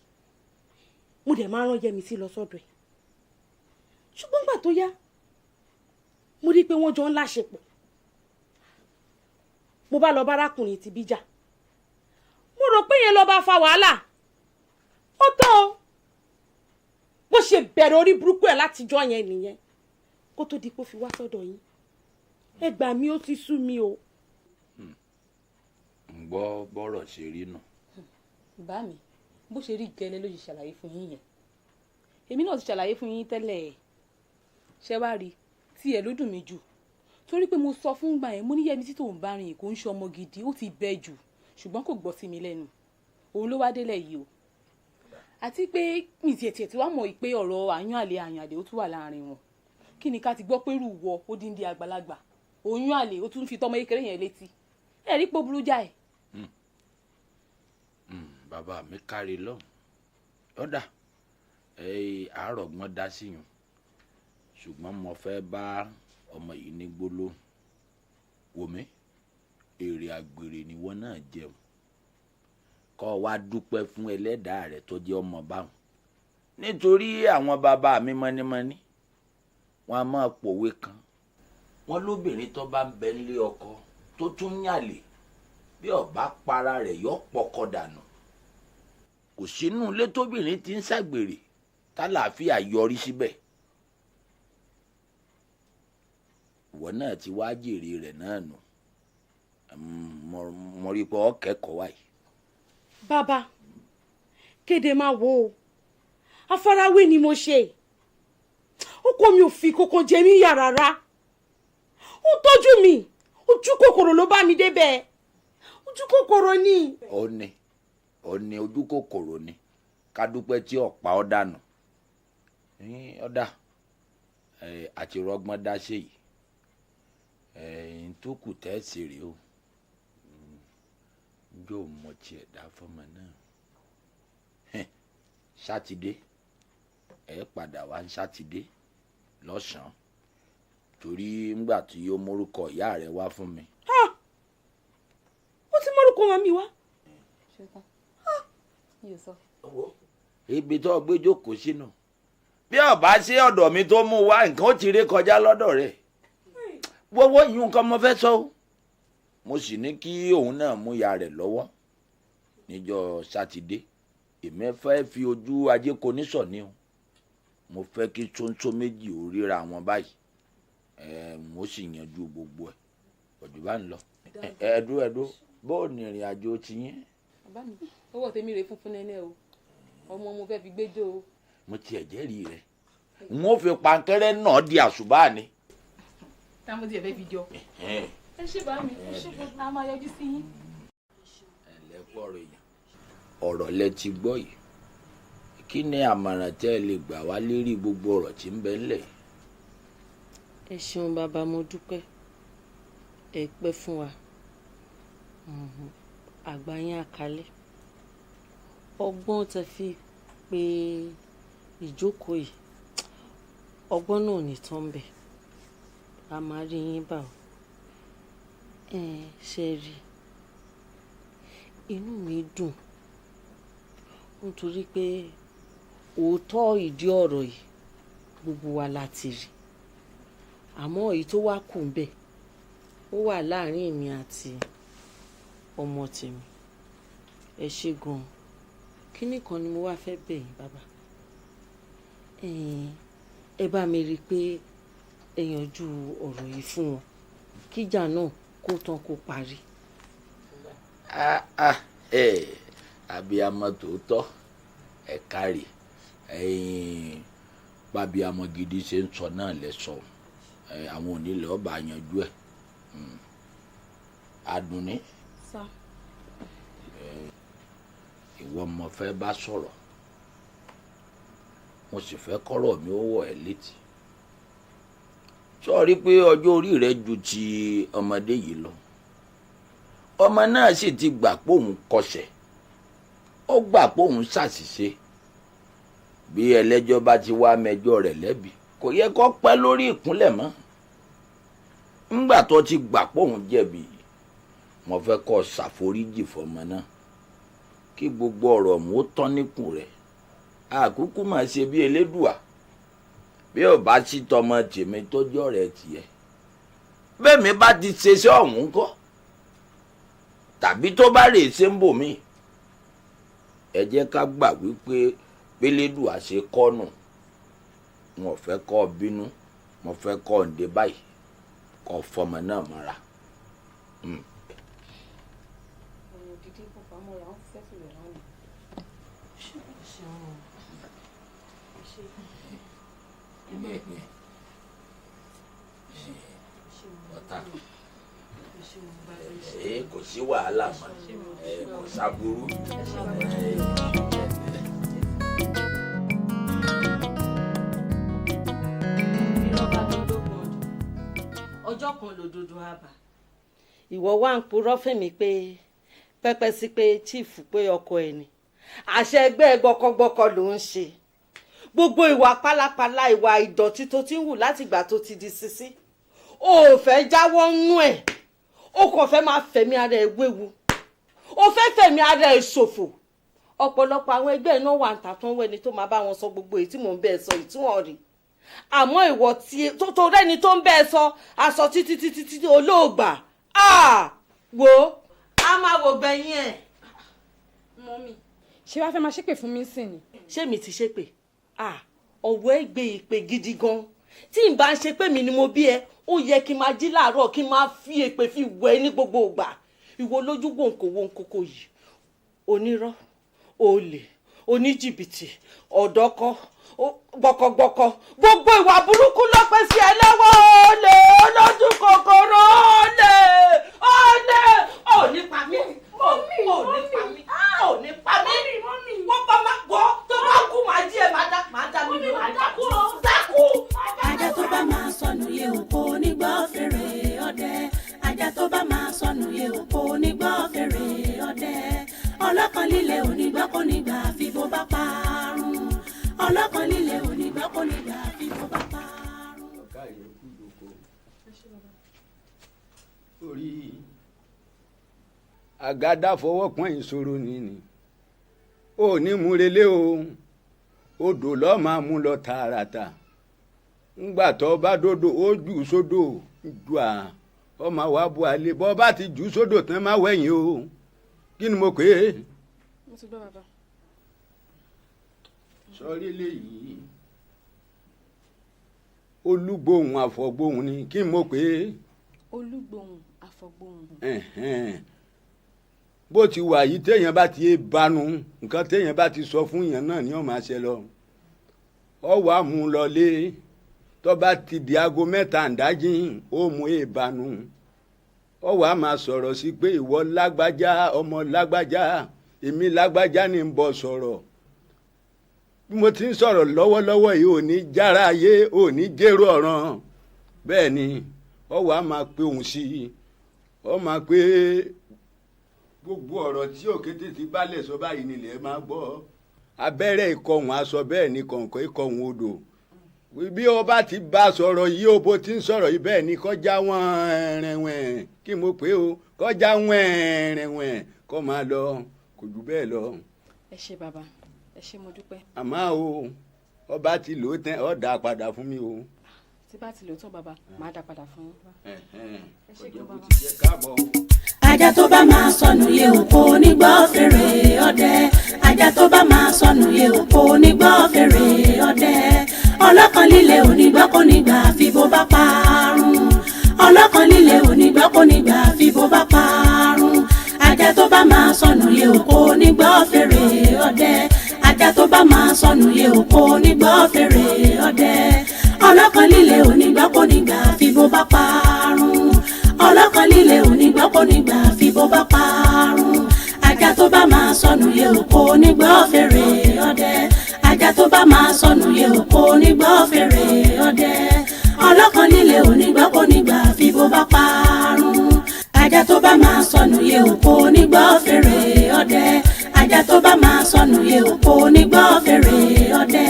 Speaker 4: mo dẹ̀ máa rán Yẹmisí lọ sọ́dọ̀ ẹ̀ ṣùgbọ́n gbà tó yá mo rí i pé wọ́n jọ ń láṣepọ̀ mo bá lọ bá arákùnrin ti bíjà mo rò pé yẹn lọ bá fa wàhálà ó tán o bó ṣe bẹ̀rẹ̀ orí burúkú ẹ̀ látijọ́ yẹn nìyẹn kó tó di pé ó fi wá sọ́dọ̀ yín ẹ gbà mí ó ti sú mi o.
Speaker 21: ń gbọ́ bọ́rọ̀ ṣe rí nù.
Speaker 8: bá mi bó ṣe rí gẹ́lẹ́ ló ṣe ṣàlàyé fún yín yẹn èmi náà ti ṣàlàyé fún yín tẹ́lẹ̀ ẹ̀ ṣe wá rí tí ẹ̀ ló dùn mí jù torí pé mo sọ fún gbà yẹn mo ní Yẹmisí tó ń bá rìn kò ń ṣe ọmọ gidi ó ti bẹ́ jù ṣùgbọ́n kò gbọ́ sí mi lẹ́nu òun ló wá délẹ̀ yìí o àti pé mi tiẹ̀ tí wàá mọ̀ pé ọ̀rọ̀ àyàn àlè ó tún wà láàrin wọn kí ni ká ti gbọ́ pé rú wọ ó dín di àgbàlagbà oyún àlè ó tún fi tọmọ kékeré yẹn létí ẹ rí pé ó burú jáì.
Speaker 21: bàbá mi kárí lọ́hùn lọ́dà àárọ̀ gbọ́n dá sí yùn ṣùgbọ́n mo fẹ́ bá ọmọ yìí ní gbólóhùn wòmí èrè àgbèrè ni wọ́n náà jẹun kọ́ wa dúpẹ́ fún ẹlẹ́dàá rẹ̀ tó jẹ́ ọmọ báwọn nítorí àwọn bàbá mi mọ́nímọ́ní wọn a máa pòwe kan wọn lóbìnrin tó bá ń bẹ nílé ọkọ tó tún yàlè bí ọba para rẹ̀ yọ pọkọ dànù kò sínú ilé tóbìnrin ti ń ṣàgbèrè tálàáfíà yọrí síbẹ̀ ìwọ náà ti wá jèrè rẹ̀ náà nù mo rí i pé ọkẹ́kọ̀ọ́ wáyé.
Speaker 4: bàbá kéde máa wo o afáráwé ni mo ṣe ọkọ mi ò fi kókó jẹ mí yà rárá ó tọ́jú mi ojú kòkòrò ló bá mi débẹ̀ ojú kòkòrò ni.
Speaker 21: ó ní ojú kòkòrò ni ká dúpẹ́ tí ọ̀pá ọ̀ dànù ọ̀dà àti rọgbọ́n dá sí yìí tó kù tẹ́sí rèé o yóò mọ tiẹ̀ dá fọmọ náà sátidé ẹ padà wá ń sátidé lọ́sàn-án torí ńgbà tí ó mórúkọ ìyá rẹ̀ wá fún mi.
Speaker 4: ó ti mórúkọ wọn mi wá.
Speaker 21: ibi tó gbé jókòó sínú bí ọba ṣe ọ̀dọ̀ mi tó mú wá nǹkan ó ti ré kọjá lọ́dọ̀ rẹ̀ wọ́wọ́ yìí nǹkan mo fẹ́ sọ o mo sì ní kí òun náà mú ìyá rẹ̀ lọ́wọ́ níjọ́ sátidé èmi fẹ́ fi ojú ajé koníṣọ̀ ni o mo fẹ́ kí ṣóńṣó méjì ò ríra wọn báyìí mo sì yanjú gbogbo ẹ̀ ọ̀dùn bá ń lọ ẹ̀dú bó ní ìrìn àjò ti yín.
Speaker 2: bàbá mi owó tèmi rè funfun nẹ́nẹ́ o ọmọ mo fẹ́ fi gbẹ́jọ́ o.
Speaker 21: mo tiẹ̀ jẹ́rìí rẹ̀ n ó fi pankẹ́rẹ́ náà di àṣùbà ni.
Speaker 2: táwọn tiẹ̀ fẹ́ fi jọ. ẹ ṣé bá mi ẹ ṣé gbogbo a máa yọjú sí yín.
Speaker 21: ẹlẹ́pọ̀ ọ̀rọ̀ èèyàn ọ̀rọ̀ lẹ ti gbọ́ yìí kí ni àmọ̀ràn tẹ́ ẹ lè gbà wá lérí gbogbo ọ̀rọ̀ tí ń bẹ ńlẹ̀.
Speaker 5: ẹ ṣeun bàbá mo dúpẹ́ ẹ pẹ́ fún wa àgbà yín àkálẹ̀ ọgbọ́n tẹ fi pé ìjókòó yìí ọgbọ́n náà ní tán bẹ̀ a máa rí yín bá o ṣe rí inú mi dùn nítorí pé òótọ́ ìdí ọ̀rọ̀ yìí gbogbo wa láti rí àmọ́ èyí tó wá kù ń bẹ̀ ó wà láàrin èmi àti ọmọ tèmi ẹ ṣé gan-an kínní kan ni mo wá fẹ́ bẹ̀ yín bàbá ẹ bá mi rí i pé ẹ yanjú ọ̀rọ̀ yìí fún wọn kíjà náà kó tán kó parí.
Speaker 21: abiyamọ tòótọ́ ẹ kárí pàbíamọ gidi ṣe ń sọ náà lẹ́sọ àwọn onílẹ̀ ọba yanjú ẹ̀ Àdùnní ìwọ mo fẹ́ bá sọ̀rọ̀ mo sì fẹ́ kọ́rọ̀ mi ó wọ̀ ẹ́ létí sọ̀rí pé ọjọ́ orí rẹ ju ti ọmọdé yìí lọ ọmọ náà sì ti gbà póun kọsẹ̀ ó gbà póun ṣàṣìṣe bí ẹlẹ́jọ́ bá ti wá mẹjọ́ rẹ̀ lẹ́bi kò yẹ kó pẹ́ lórí ìkúnlẹ̀ mọ́ ńgbà tó ti gbà póun jẹ̀bi mo fẹ́ kó ṣàforíjì fọmọ náà kí gbogbo ọ̀rọ̀ mú tán níkùn rẹ̀ àkúkú máa ṣe bí elédùà bí ò bá sí tọmọ tèmi tó jọ rẹ̀ tiẹ̀ bẹ́ẹ̀ mi bá ti ṣe sí ọ̀hún kọ́ tàbí tó bá rè ṣe ń bò mí ẹ jẹ́ ká gbà wípé pélédùà ṣe kọ́nù wọn ò fẹ́ kọ́ bínú mo fẹ́ kọ́ ǹdẹ báyìí kọ́ fọmọ náà mọ́ra. Kò sí wàhálà mọ́ kò sábúrú.
Speaker 5: ọjọ́ kan lòdodo àbá ìwọ wá ń purọ́ fèmí pé pẹ́pẹ́ sí pé chief pé ọkọ ẹ̀ ni àṣẹ ẹgbẹ́ gbọkọgbọkọ ló ń ṣe gbogbo ìwà pálapàla ìwà ìdọ̀tí tó ti ń hù látìgbà tó ti di sisi o ò fẹ́ jáwọ́ nú ẹ̀ o kò fẹ́ máa fẹ̀mí ara ẹ̀ wéwu o fẹ́ fẹ̀mí ara ẹ̀ ṣòfò ọ̀pọ̀lọpọ̀ àwọn ẹgbẹ́ náà wà ń tà tó ń wẹ́ni tó máa bá wọn sọ gbogbo èyí tí mò ń bẹ́ẹ̀ sọ èyí tí wọ́n rí àmọ́ ìwọ tí tó rẹ́ni tó ń bẹ́ẹ̀ sọ aṣọ títí olóògbà wo a máa wò gbẹ̀yìn ẹ̀.
Speaker 7: mọ́mí ṣé wàá fẹ́ máa ṣépè fún mi sí ni.
Speaker 5: ṣé mi ti ṣépè ọ̀wọ́ ẹ̀ gbé ìpè gidi gan tí n bá ń ṣe pé mi ni mo bí ẹ ó yẹ kí n máa jí láàárọ̀ kí n máa fi èpè fi wẹ̀ ní gbogbo ìgbà ìwọ lójú wòǹkòwòǹkòkò yìí onírọ́ olè oníjìbìtì ọ̀dọ́kọ́ gbọ̀kọ̀gbọ̀kọ̀ gbogbo ìwà burúkú ló pẹ́ sí ẹ lọ́wọ́ olè olójú kòkòrò olè òní pa mí òní pa mí òní pa mí wọ́n bá má gbọ́ tó bá kú màá jí ẹ máa dá mi lò dákú.
Speaker 6: ajá tó bá máa sọnù yẹ òkò nígbà fèrè ọdẹ ajá tó bá máa sọnù yẹ òkò nígbà fèrè ọdẹ ọlọ́kan líle onígbà kò nígbà fífó bá parun ọlọ́kan líle onígbà kò nígbà fífó bá parun.
Speaker 21: ọ̀gá yẹn kú lóko orí
Speaker 3: àgádá fọwọ́ pọ́n ìṣòro nìní ò ní múrelé o odò lọ́ọ́ máa mú lọ tààràtà ńgbà tó bá dòdò ó jù sódò jù à ọmọ wa bu àlè bọ́ bá ti jù sódò tán má wẹ̀yìn o kí ni mo pè é.
Speaker 2: mo ti gbọ́ bàbá.
Speaker 3: sọrí léyìí olúgbòhùn àfọ̀gbòhùn ni kí n mọ̀ pé.
Speaker 2: olúgbòhùn àfọ̀gbòhùn.
Speaker 3: bó ti wà yìí téèyàn bá ti bánu nǹkan téèyàn bá ti sọ fún yàn náà ni ó máa ṣe lọ ọ wàá mú un lọlé tó bá ti di aago 3 ǹdájí ó mú èèbánu ọ wàá máa sọ̀rọ̀ sí pé ìwọ lágbájá ọmọ lágbájá èmi lágbájá ni ń bọ̀ sọ̀rọ̀ bí mo ti ń sọ̀rọ̀ lọ́wọ́lọ́wọ́ yìí ò ní jára ayé ò ní jèrò ọ̀ràn bẹ́ẹ̀ ni ọ wàá máa pe òun sí i ọ máa pe gbogbo ọ̀rọ̀ tí òkété ti bálẹ̀ sọ báyìí nílẹ̀ máa gbọ́ abẹ́rẹ́ ìkọ̀hún aṣọ bẹ́ẹ̀ ni kọ̀ǹkọ̀ ìkọ̀hún odò bí o bá ti bá a sọ̀rọ̀ yìí o bó ti ń sọ̀rọ̀ yìí bẹ́ẹ̀ ni kọjá wẹ́ẹ̀rẹ̀wẹ̀n kí mo pè o kọjá wẹ́ẹ̀rẹ̀wẹ̀n kó máa lọ kò jù bẹ́ẹ̀ lọ.
Speaker 2: ẹ ṣé bàbá ẹ ṣé mo dúpẹ́.
Speaker 3: àmọ́ o ọba ti lò ó tán ọ̀ dà padà fún mi o.
Speaker 2: tí bá ti lò ó tán bàbá màá dà padà fún yín. ẹ ṣé gan bàbá.
Speaker 6: ajá tó bá máa sọnù yẹ òkò nígbà fèrè ọdẹ ajá tó bá máa sọnù yẹ òkò nígbà fèrè ọdẹ ọlọ́kan líle onígbà kò nígbà fi bó bá parun ọlọ́kan líle onígbà kò nígbà fi bó bá parun ajá tó bá máa sọnù yẹ òkò nígbà fèrè ọdẹ ajá tó bá máa sọnù yẹ òkò nígbà fèrè ọdẹ ọlọ́kan líle onígbà kò nígbà fi bó bá parun ọlọ́kan líle onígbà kò nígbà fi bó bá parun ajá tó bá máa sọnù yẹ òkò nígbà fèrè ọdẹ ajá tó bá máa sọnù yẹ òkò nígbà fèrè ọdẹ ọlọ́kan líle onígbà kò nígbà fi bó bá parun ajá tó bá máa sọnù yẹ òkò nígbà fèrè ọdẹ ajá tó bá máa sọnù yẹ òkò nígbà fèrè ọdẹ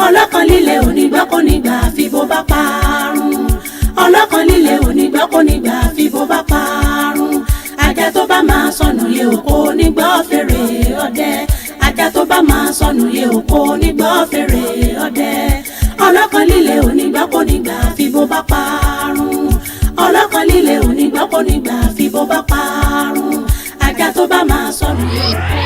Speaker 6: ọlọ́kan líle onígbà kò nígbà fi bó bá parun ọlọ́kan líle onígbà kò nígbà fi bó bá parun ajá tó bá máa sọnù yẹ òkò nígbà fèrè ọdẹ ajá tó bá máa sọnù yẹ òkò nígbà fèrè ọdẹ ọlọ́kan líle onígbà kò nígbà fi bó bá parun ọlọ́kan líle onígbà kò nígbà fi bó bá parun ajá tó bá máa sọnù yẹ òkò.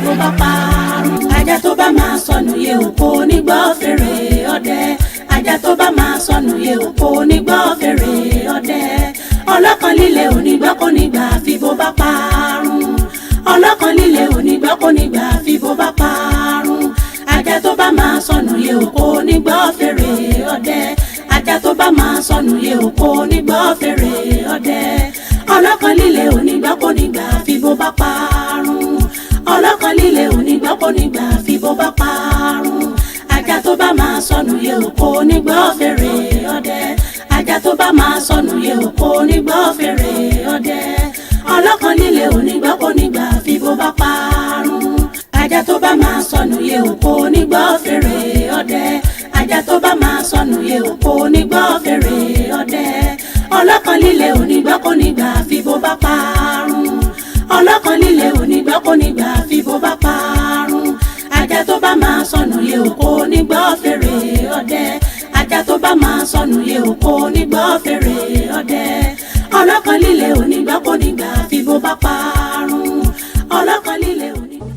Speaker 6: bó bá parun ajá tó bá máa sọnù yẹ òkò nígbà fèrè ọdẹ ajá tó bá máa sọnù yẹ òkò nígbà fèrè ọdẹ ọlọ́kan líle onígbà kò nígbà fi bó bá parun ọlọ́kan líle onígbà kò nígbà fi bó bá parun ajá tó bá máa sọnù yẹ òkò nígbà fèrè ọdẹ ajá tó bá máa sọnù yẹ òkò nígbà fèrè ọdẹ ọlọ́kan líle onígbà kò nígbà fi bó bá parun ọlọ́kan líle onígbà kò nígbà fi bó bá parun ajá tó bá máa sọnù yẹ òkò nígbà fèrè ọdẹ ajá tó bá máa sọnù yẹ òkò nígbà fèrè ọdẹ ọlọ́kan líle onígbà kò nígbà fi bó bá parun ajá tó bá máa sọnù yẹ òkò nígbà fèrè ọdẹ ajá tó bá máa sọnù yẹ òkò nígbà fèrè ọdẹ ọlọ́kan líle onígbà kò nígbà fi bó bá parun ọlọ́kan líle onígbà kò nígbà fi bó bá parun ajá tó bá máa sọnù yẹ òkò nígbà fèrè ọdẹ ajá tó bá máa sọnù yẹ òkò nígbà fèrè ọdẹ ọlọ́kan líle onígbà kò nígbà fi bó bá parun ọlọ́kan líle onígbà.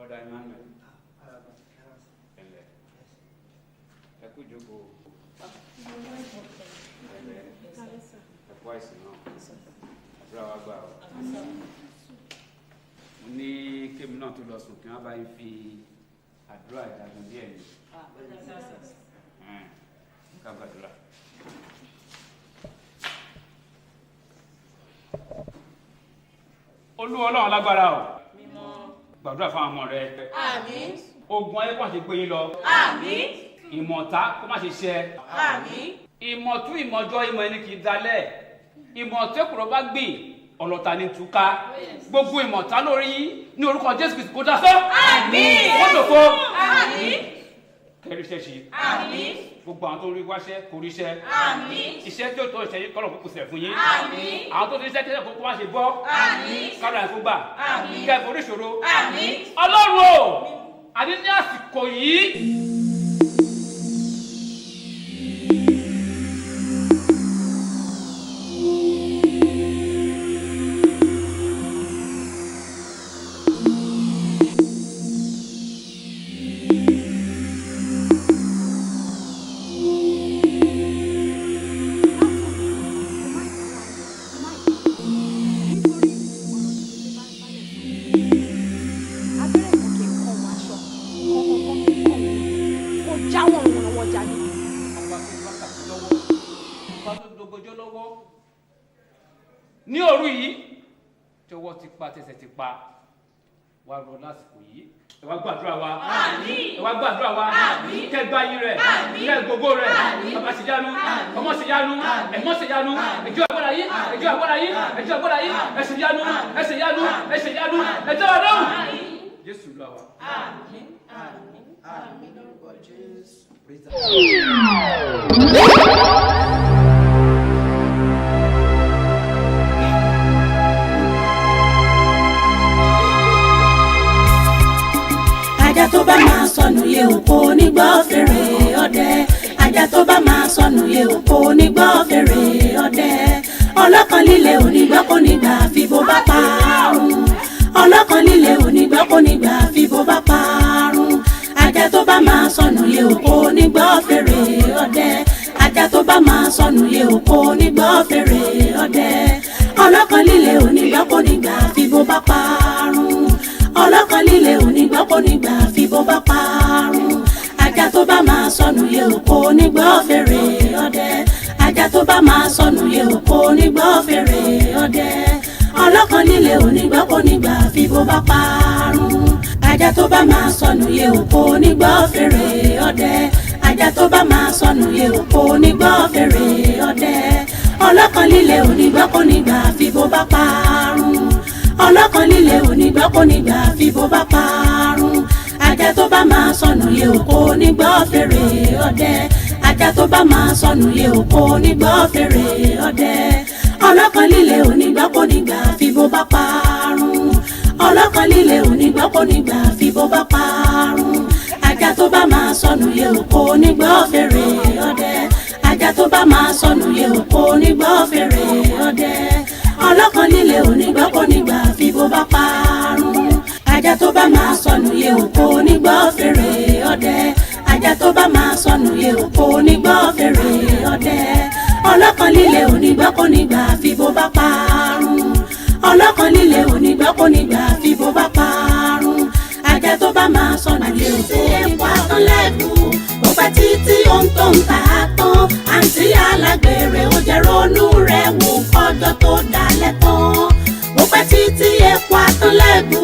Speaker 20: Ọ̀dà Emmanuel. Ẹ kú ìjókòó. Ẹ kú àìsàn náà. Àdúrà wa gbà ọ́. Mo ní kémi náà tó lọ sùn kí wọ́n bá yín fi àdúrà ìdájọ́ díẹ̀ ní. Ká gbàdúrà. Olúwa Ọlọ́run lágbára o. Gbàdúrà fún àwọn ọmọ rẹ.
Speaker 15: Àmín.
Speaker 20: ogun ayé kò má ṣe gbé yín lọ.
Speaker 15: Àmín.
Speaker 20: Ìmọ̀ta kó má ṣe ṣẹ.
Speaker 15: Àmín.
Speaker 20: Ìmọ̀tún ìmọ̀jọ ìmọ̀ ẹni kì í dalẹ̀. Ìmọ̀ tẹ́kùrọ̀ bá gbìn ọlọ́ta ní túká. Gbogbo ìmọ̀ta lórí yín ní orúkọ Jésù Kristi kó dá sọ́.
Speaker 15: Àmín.
Speaker 20: Wọ́n lò kó.
Speaker 15: Àmín.
Speaker 20: Kẹ́rí iṣẹ́ ṣe.
Speaker 15: Àmín.
Speaker 20: Gbogbo àwọn tó ń rí wáṣẹ́ kò rí iṣẹ́.
Speaker 15: Àmín.
Speaker 20: Iṣẹ́ tí ó tọ́ iṣẹ́ yìí kọ́lọ̀ kó sẹ̀ fún yín.
Speaker 15: Àmín.
Speaker 20: Àwọn tó ti iṣẹ́ tẹ́lẹ̀ kó wá ṣe bọ́.
Speaker 15: Àmín.
Speaker 20: Kára ẹ̀ kó gbà.
Speaker 15: Àmín.
Speaker 20: Kẹ́ ẹ̀ forí ìṣòro.
Speaker 15: Àmín.
Speaker 20: Ọlọ́run o, àní ní àsìkò yìí. Ní òru yìí tí ọwọ́ ti pa tẹsẹ̀ ti pa wá rọ lásìkò yìí ẹ wá gbàdúrà wa ẹ wá gbàdúrà wa kẹ́ gbá yín rẹ̀ kẹ́ gbogbo rẹ̀ bàbá ṣèyanu ọmọ ṣèyanu ẹ̀mọ́ ṣèyanu ẹjọ́ agbára yín ẹjọ́ agbára yín ẹjọ́ agbára yín ẹ ṣèyanu ẹ ṣèyanu ẹ ṣèyanu ẹjọ́ ọdún Jésù lọ wa.
Speaker 15: Àmín. Àmín. Àmín lórúkọ Jésù.
Speaker 6: Ajá tó bá máa sọnù yẹ òkò nígbà fèrè ọdẹ. Ajá tó bá máa sọnù yẹ òkò nígbà fèrè ọdẹ. Ọlọ́kàn líle onígbà kò nígbà fi bó bá parun. Ọlọ́kàn líle onígbà kò nígbà fi bó bá parun. Ajá tó bá máa sọnù yẹ òkò nígbà fèrè ọdẹ. Ajá tó bá máa sọnù yẹ òkò nígbà fèrè ọdẹ. Ọlọ́kàn líle onígbà kò nígbà fi bó bá parun. Ọlọ́kàn líle onígbà kò nígbà fi bó bá parun. Ajá tó bá máa sọnù yẹ òkò nígbà fèrè ọdẹ. Ajá tó bá máa sọnù yẹ òkò nígbà fèrè ọdẹ. Ọlọ́kàn líle onígbà kò nígbà fi bó bá parun. Ajá tó bá máa sọnù yẹ òkò nígbà fèrè ọdẹ. Ajá tó bá máa sọnù yẹ òkò nígbà fèrè ọdẹ. Ọlọ́kàn líle onígbà kò nígbà fi bó bá parun. Ọlọ́kàn líle onígbà kò nígbà fi bó bá parun. Ajá tó bá máa sọnù yẹ òkò nígbà fèrè ọdẹ. Ajá tó bá máa sọnù yẹ òkò nígbà fèrè ọdẹ. Ọlọ́kàn líle onígbà kò nígbà fi bó bá parun. Ọlọ́kàn líle onígbà kò nígbà fi bó bá parun. Ajá tó bá máa sọnù yẹ òkò nígbà fèrè ọdẹ. Ajá tó bá máa sọnù yẹ òkò nígbà fèrè ọdẹ. Ọlọ́kàn líle onígbà kò nígbà fi bó bá parun. Ajá tó bá máa sọnù yẹ òkò nígbà fèrè ọdẹ. Ajá tó bá máa sọnù yẹ òkò nígbà fèrè ọdẹ. Ọlọ́kàn líle onígbà kò nígbà fi bó bá parun. Ọlọ́kàn líle onígbà kò nígbà fi bó bá parun. Ajá tó bá máa sọnù yẹ òkò nígbà fèrè ọdẹ. Ó pẹ́ títí ohun tó ń ta tán. Àǹtí alágbèrè ó jẹ́ ronú rẹ̀ wò kọjọ́ tó dalẹ̀ tán. Ó pẹ́ títí epo atánlẹ́gbù.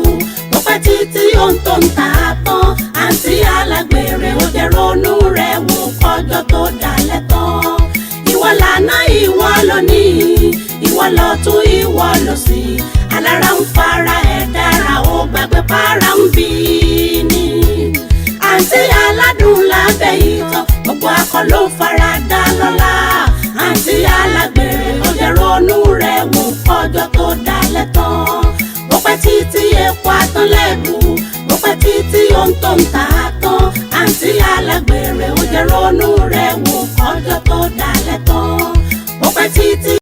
Speaker 6: Ó pẹ́ títí ohun tó ń ta tán. Àǹtí alágbèrè ó jẹ́ ronú rẹ̀ wò kọjọ́ tó dalẹ̀ tán. Ìwọ lànà ìwọ lónìí. Ìwọ lọ́tún ìwọ lósì. Alára ń fara ẹ̀ dára ó gbàgbé para ń bí ni. Àǹtí aládùn lábẹ́ ìtàn gbogbo akọ ló fara dá lọ́la. Àǹtí alágbèrè ó jẹ́ ronú rẹ̀ wò kọjọ́ tó dalẹ̀ tán. Ó pẹ́ títí epo atánlẹ́gbù. Ó pẹ́ títí ohun tó ń ta tán. Àǹtí alágbèrè ó jẹ́ ronú rẹ̀ wò kọjọ́ tó dalẹ̀ tán. Ó pẹ́ títí.